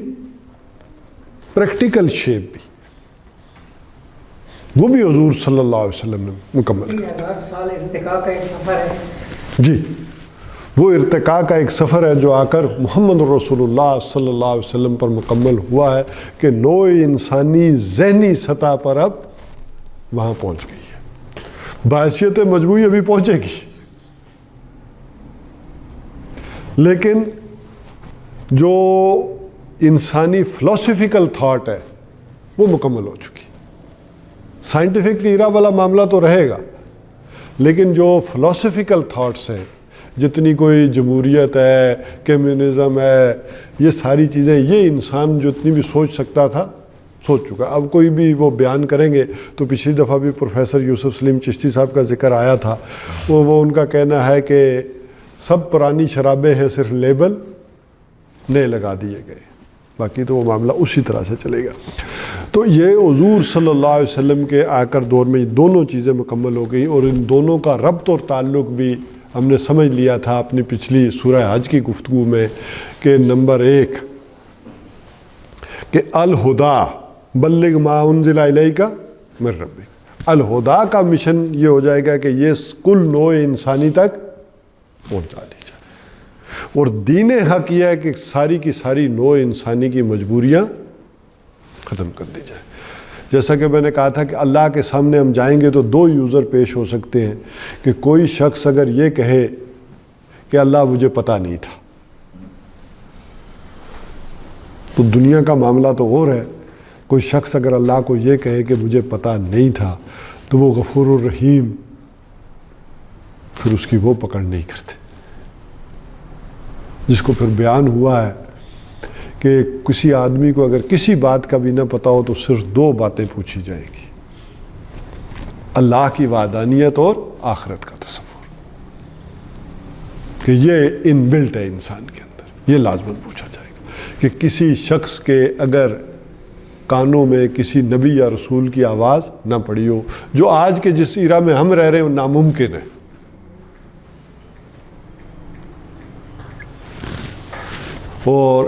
پریکٹیکل شیپ بھی، وہ بھی حضور صلی اللہ علیہ وسلم نے مکمل کیا۔ 1000 سال ارتقاء کا ایک سفر ہے جی، وہ ارتقاء کا ایک سفر ہے جو آ کر محمد رسول اللہ صلی اللہ علیہ وسلم پر مکمل ہوا ہے کہ نوع انسانی ذہنی سطح پر اب وہاں پہنچ گئی ہے۔ بحیثیت مجموعی ابھی پہنچے گی، لیکن جو انسانی فلسفیکل تھاٹ ہے وہ مکمل ہو چکی۔ سائنٹیفک ایرا والا معاملہ تو رہے گا، لیکن جو فلسفیکل تھاٹس ہیں، جتنی کوئی جمہوریت ہے، کمیونزم ہے، یہ ساری چیزیں، یہ انسان جو اتنی بھی سوچ سکتا تھا سوچ چکا۔ اب کوئی بھی وہ بیان کریں گے تو پچھلی دفعہ بھی پروفیسر یوسف سلیم چشتی صاحب کا ذکر آیا تھا، وہ ان کا کہنا ہے کہ سب پرانی شرابیں ہیں، صرف لیبل نئے لگا دیے گئے، باقی تو وہ معاملہ اسی طرح سے چلے گا۔ تو یہ حضور صلی اللہ علیہ وسلم کے آ کر دور میں یہ دونوں چیزیں مکمل ہو گئی، اور ان دونوں کا ربط اور تعلق بھی ہم نے سمجھ لیا تھا اپنی پچھلی سورہ حج کی گفتگو میں کہ نمبر 1 کہ الہدا بلغ ما انزل الیک من ربک، الہدا کا مشن یہ ہو جائے گا کہ یہ کل نوع انسانی تک پہنچا دی جائے، اور دین حق یہ ہے کہ ساری کی ساری نوع انسانی کی مجبوریاں ختم کر دی جائے۔ جیسا کہ میں نے کہا تھا کہ اللہ کے سامنے ہم جائیں گے تو 2 یوزر پیش ہو سکتے ہیں کہ کوئی شخص اگر یہ کہے کہ اللہ مجھے پتہ نہیں تھا، تو دنیا کا معاملہ تو اور ہے۔ کوئی شخص اگر اللہ کو یہ کہے کہ مجھے پتہ نہیں تھا، تو وہ غفور الرحیم پھر اس کی وہ پکڑ نہیں کرتے، جس کو پھر بیان ہوا ہے کہ کسی آدمی کو اگر کسی بات کا بھی نہ پتہ ہو تو صرف 2 باتیں پوچھی جائیں گی، اللہ کی وحدانیت اور آخرت کا تصور، کہ یہ ان بلٹ ہے انسان کے اندر، یہ لازماً پوچھا جائے گا کہ کسی شخص کے اگر کانوں میں کسی نبی یا رسول کی آواز نہ پڑی ہو، جو آج کے جس ایرا میں ہم رہ رہے ہیں وہ ناممکن ہے۔ اور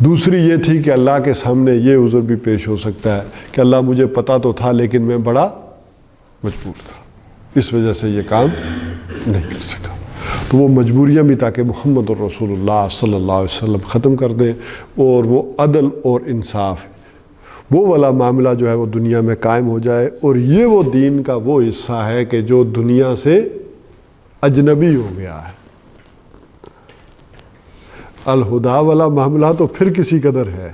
دوسری یہ تھی کہ اللہ کے سامنے یہ عذر بھی پیش ہو سکتا ہے کہ اللہ مجھے پتہ تو تھا لیکن میں بڑا مجبور تھا، اس وجہ سے یہ کام نہیں کر سکا۔ تو وہ مجبوریاں بھی تاکہ محمد الرسول اللہ صلی اللہ علیہ وسلم ختم کر دیں، اور وہ عدل اور انصاف وہ والا معاملہ جو ہے وہ دنیا میں قائم ہو جائے، اور یہ وہ دین کا وہ حصہ ہے کہ جو دنیا سے اجنبی ہو گیا ہے۔ الہدا والا معاملہ تو پھر کسی قدر ہے،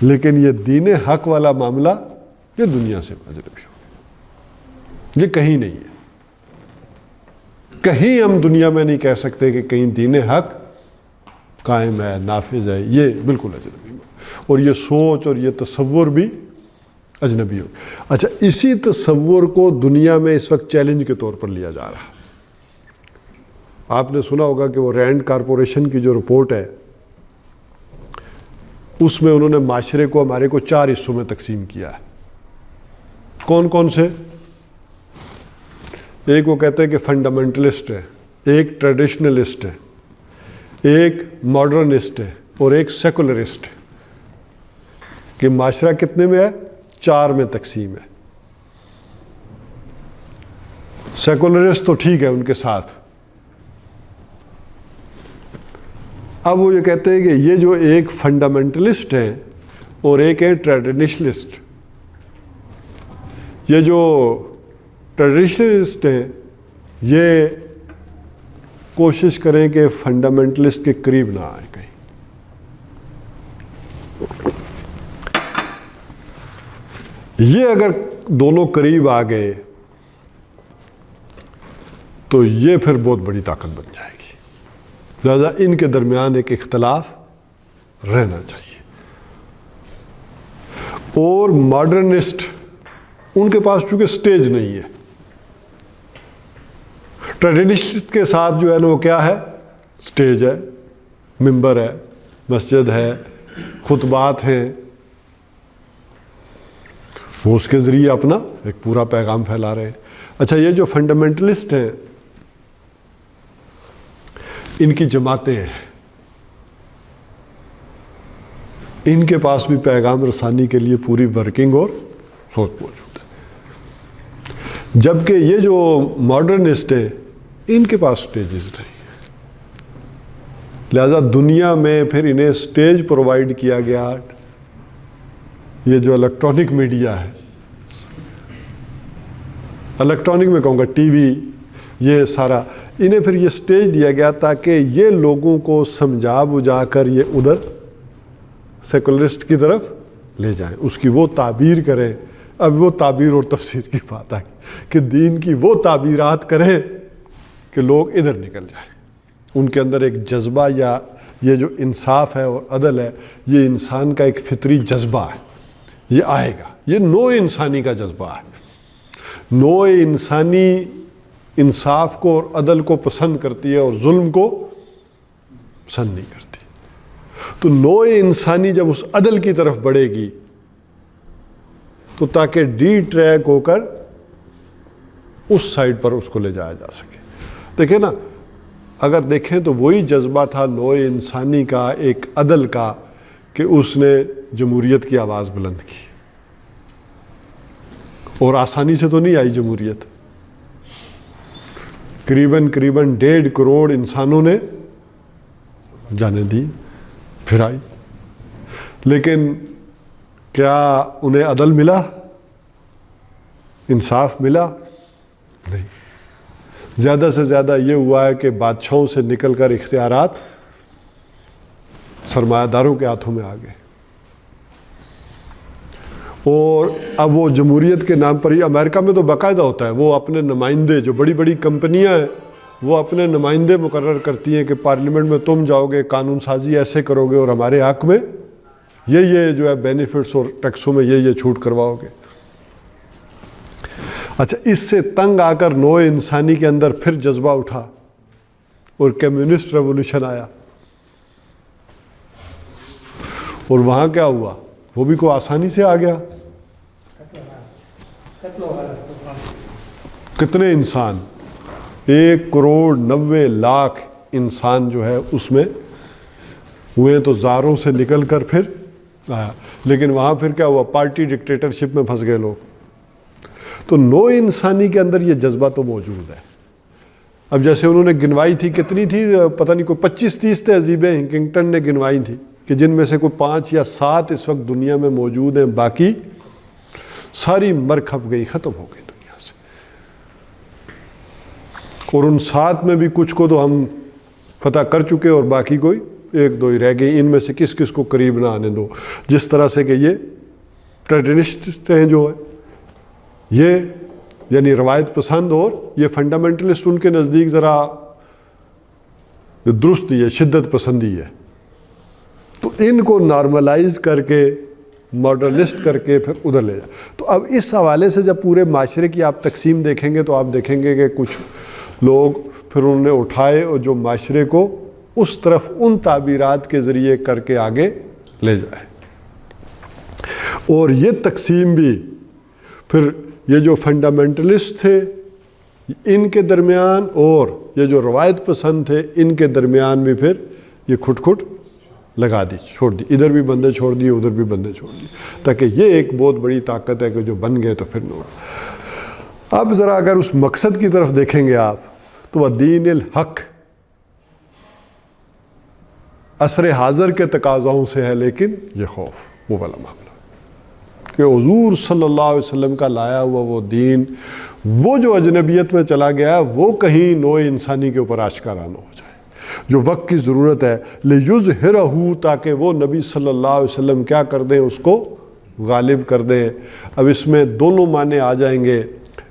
لیکن یہ دین حق والا معاملہ یہ دنیا سے اجنبی ہو گیا، یہ کہیں نہیں ہے، کہیں ہم دنیا میں نہیں کہہ سکتے کہ کہیں دین حق قائم ہے، نافذ ہے، یہ بالکل اجنبی ہے، اور یہ سوچ اور یہ تصور بھی اجنبی ہو گیا۔ اچھا، اسی تصور کو دنیا میں اس وقت چیلنج کے طور پر لیا جا رہا ہے۔ آپ نے سنا ہوگا کہ وہ رینڈ کارپوریشن کی جو رپورٹ ہے اس میں انہوں نے معاشرے کو ہمارے کو 4 حصوں میں تقسیم کیا ہے. کون کون سے؟ ایک وہ کہتے ہیں کہ فنڈامنٹلسٹ ہے، ایک ٹریڈیشنلسٹ ہے، ایک ماڈرنسٹ ہے اور ایک سیکولرسٹ ہے. کہ معاشرہ کتنے میں ہے؟ 4 میں تقسیم ہے. سیکولرسٹ تو ٹھیک ہے ان کے ساتھ. اب وہ یہ کہتے ہیں کہ یہ جو ایک فنڈامنٹلسٹ ہیں اور ایک ہے ٹریڈیشنلسٹ، یہ جو ٹریڈیشنلسٹ ہیں یہ کوشش کریں کہ فنڈامنٹلسٹ کے قریب نہ آئے کہیں. یہ اگر دونوں قریب آ گئے تو یہ پھر بہت بڑی طاقت بن جائے گی. لہذا ان کے درمیان ایک اختلاف رہنا چاہیے. اور ماڈرنسٹ، ان کے پاس چونکہ سٹیج نہیں ہے. ٹریڈیشنسٹ کے ساتھ جو ہے نا وہ کیا ہے؟ سٹیج ہے، ممبر ہے، مسجد ہے، خطبات ہیں، وہ اس کے ذریعے اپنا ایک پورا پیغام پھیلا رہے ہیں. اچھا، یہ جو فنڈامنٹلسٹ ہیں ان کی جماعتیں ہیں، ان کے پاس بھی پیغام رسانی کے لیے پوری ورکنگ اور سوچ موجود ہے. جبکہ یہ جو ماڈرنسٹ ہیں ان کے پاس سٹیجز نہیں ہیں. لہذا دنیا میں پھر انہیں سٹیج پرووائڈ کیا گیا. یہ جو الیکٹرانک میڈیا ہے، الیکٹرانک میں کہوں گا ٹی وی، یہ سارا انہیں پھر یہ سٹیج دیا گیا تاکہ یہ لوگوں کو سمجھا بجھا کر یہ ادھر سیکولرسٹ کی طرف لے جائیں، اس کی وہ تعبیر کریں. اب وہ تعبیر اور تفسیر کی بات ہے کہ دین کی وہ تعبیرات کریں کہ لوگ ادھر نکل جائیں. ان کے اندر ایک جذبہ یا یہ جو انصاف ہے اور عدل ہے، یہ انسان کا ایک فطری جذبہ ہے، یہ آئے گا. یہ نوع انسانی کا جذبہ ہے. نوع انسانی انصاف کو اور عدل کو پسند کرتی ہے اور ظلم کو پسند نہیں کرتی. تو نوع انسانی جب اس عدل کی طرف بڑھے گی تو تاکہ ڈی ٹریک ہو کر اس سائڈ پر اس کو لے جایا جا سکے. دیکھیں نا، اگر دیکھیں تو وہی جذبہ تھا نوع انسانی کا، ایک عدل کا، کہ اس نے جمہوریت کی آواز بلند کی. اور آسانی سے تو نہیں آئی جمہوریت. قریباً 1.5 کروڑ انسانوں نے جانیں دی، پھر آئی. لیکن کیا انہیں عدل ملا؟ انصاف ملا؟ نہیں. زیادہ سے زیادہ یہ ہوا ہے کہ بادشاہوں سے نکل کر اختیارات سرمایہ داروں کے ہاتھوں میں آ گئے. اور اب وہ جمہوریت کے نام پر ہی امریکہ میں تو باقاعدہ ہوتا ہے، وہ اپنے نمائندے، جو بڑی بڑی کمپنیاں ہیں وہ اپنے نمائندے مقرر کرتی ہیں کہ پارلیمنٹ میں تم جاؤ گے، قانون سازی ایسے کرو گے اور ہمارے حق میں یہ جو ہے بینیفٹس اور ٹیکسوں میں یہ چھوٹ کرواؤ گے. اچھا، اس سے تنگ آ کر نوع انسانی کے اندر پھر جذبہ اٹھا اور کمیونسٹ ریولوشن آیا. اور وہاں کیا ہوا؟ وہ بھی کوئی آسانی سے آ گیا. کتنے انسان؟ 1.90 کروڑ انسان جو ہے اس میں ہوئے تو زاروں سے نکل کر پھر آیا. لیکن وہاں پھر کیا ہوا؟ پارٹی ڈکٹیٹرشپ میں پھنس گئے لوگ. تو نوع انسانی کے اندر یہ جذبہ تو موجود ہے. اب جیسے انہوں نے گنوائی تھی، کتنی تھی پتہ نہیں، کوئی 25-30 تہذیبیں ہنٹنگٹن نے گنوائی تھی کہ جن میں سے کوئی 5 یا 7 اس وقت دنیا میں موجود ہیں، باقی ساری مر کھپ گئی، ختم ہو گئی دنیا سے. اور ان 7 میں بھی کچھ کو تو ہم فتح کر چکے اور باقی کوئی 1-2 ہی رہ گئی. ان میں سے کس کس کو قریب نہ آنے دو. جس طرح سے کہ یہ ٹریڈیشنسٹ ہیں جو ہے، یہ یعنی روایت پسند، اور یہ فنڈامنٹلسٹ ان کے نزدیک ذرا درست ہی ہے، شدت پسندی ہے. تو ان کو نارملائز کر کے، ماڈرنسٹ کر کے پھر ادھر لے جائے. تو اب اس حوالے سے جب پورے معاشرے کی آپ تقسیم دیکھیں گے تو آپ دیکھیں گے کہ کچھ لوگ پھر انہوں نے اٹھائے اور جو معاشرے کو اس طرف ان تعبیرات کے ذریعے کر کے آگے لے جائے. اور یہ تقسیم بھی پھر یہ جو فنڈامنٹلسٹ تھے ان کے درمیان اور یہ جو روایت پسند تھے ان کے درمیان بھی پھر یہ کھٹ کھٹ لگا دی، چھوڑ دی، ادھر بھی بندے چھوڑ دیے ادھر بھی بندے چھوڑ دیے، تاکہ یہ ایک بہت بڑی طاقت ہے کہ جو بن گئے تو پھر نہ. اب ذرا اگر اس مقصد کی طرف دیکھیں گے آپ تو وہ دین الحق عصر حاضر کے تقاضاؤں سے ہے، لیکن یہ خوف وہ والا معاملہ کہ حضور صلی اللہ علیہ وسلم کا لایا ہوا وہ دین، وہ جو اجنبیت میں چلا گیا وہ کہیں نوع انسانی کے اوپر آشکارا نہ ہو جائے. جو وقت کی ضرورت ہے لِیُظْہِرَہُ، تاکہ وہ نبی صلی اللہ علیہ وسلم کیا کر دیں، اس کو غالب کر دیں. اب اس میں دونوں معنی آ جائیں گے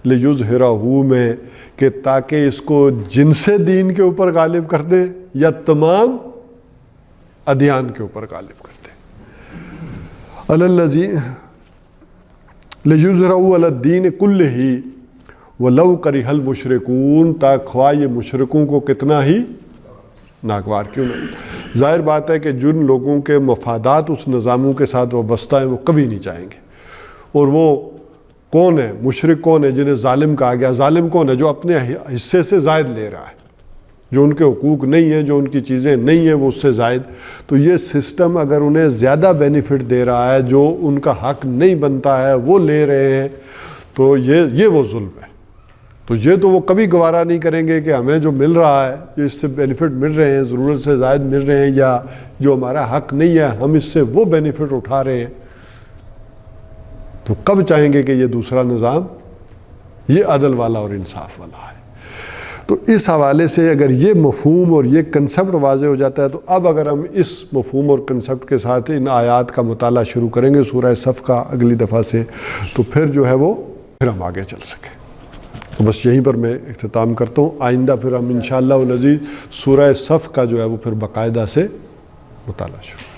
لِیُظْہِرَہُ میں کہ تاکہ اس کو جنس دین کے اوپر غالب کر دیں یا تمام ادیان کے اوپر غالب کر دیں. الَّذِی لِیُظْہِرَہُ عَلَى الدِّینِ کُلِّهِ وَلَوْ کَرِہَ الْمُشْرِکُونَ، تاکہ خواہ یہ مشرکوں کو کتنا ہی ناگوار کیوں نہیں. ظاہر بات ہے کہ جن لوگوں کے مفادات اس نظاموں کے ساتھ وابستہ ہیں وہ کبھی نہیں چاہیں گے. اور وہ کون ہے؟ مشرک کون ہے جنہیں ظالم کہا گیا؟ ظالم کون ہے؟ جو اپنے حصے سے زائد لے رہا ہے، جو ان کے حقوق نہیں ہیں، جو ان کی چیزیں نہیں ہیں وہ اس سے زائد. تو یہ سسٹم اگر انہیں زیادہ بینیفٹ دے رہا ہے، جو ان کا حق نہیں بنتا ہے وہ لے رہے ہیں، تو یہ وہ ظلم ہے. تو یہ تو وہ کبھی گوارا نہیں کریں گے کہ ہمیں جو مل رہا ہے، جو اس سے بینیفٹ مل رہے ہیں، ضرورت سے زائد مل رہے ہیں، یا جو ہمارا حق نہیں ہے ہم اس سے وہ بینیفٹ اٹھا رہے ہیں. تو کب چاہیں گے کہ یہ دوسرا نظام یہ عدل والا اور انصاف والا ہے. تو اس حوالے سے اگر یہ مفہوم اور یہ کنسپٹ واضح ہو جاتا ہے، تو اب اگر ہم اس مفہوم اور کنسپٹ کے ساتھ ان آیات کا مطالعہ شروع کریں گے سورہ صف کا اگلی دفعہ سے، تو پھر جو ہے وہ پھر ہم آگے چل سکیں. تو بس یہیں پر میں اختتام کرتا ہوں. آئندہ پھر ہم انشاءاللہ العزیز سورہ صف کا جو ہے وہ پھر باقاعدہ سے مطالعہ شروع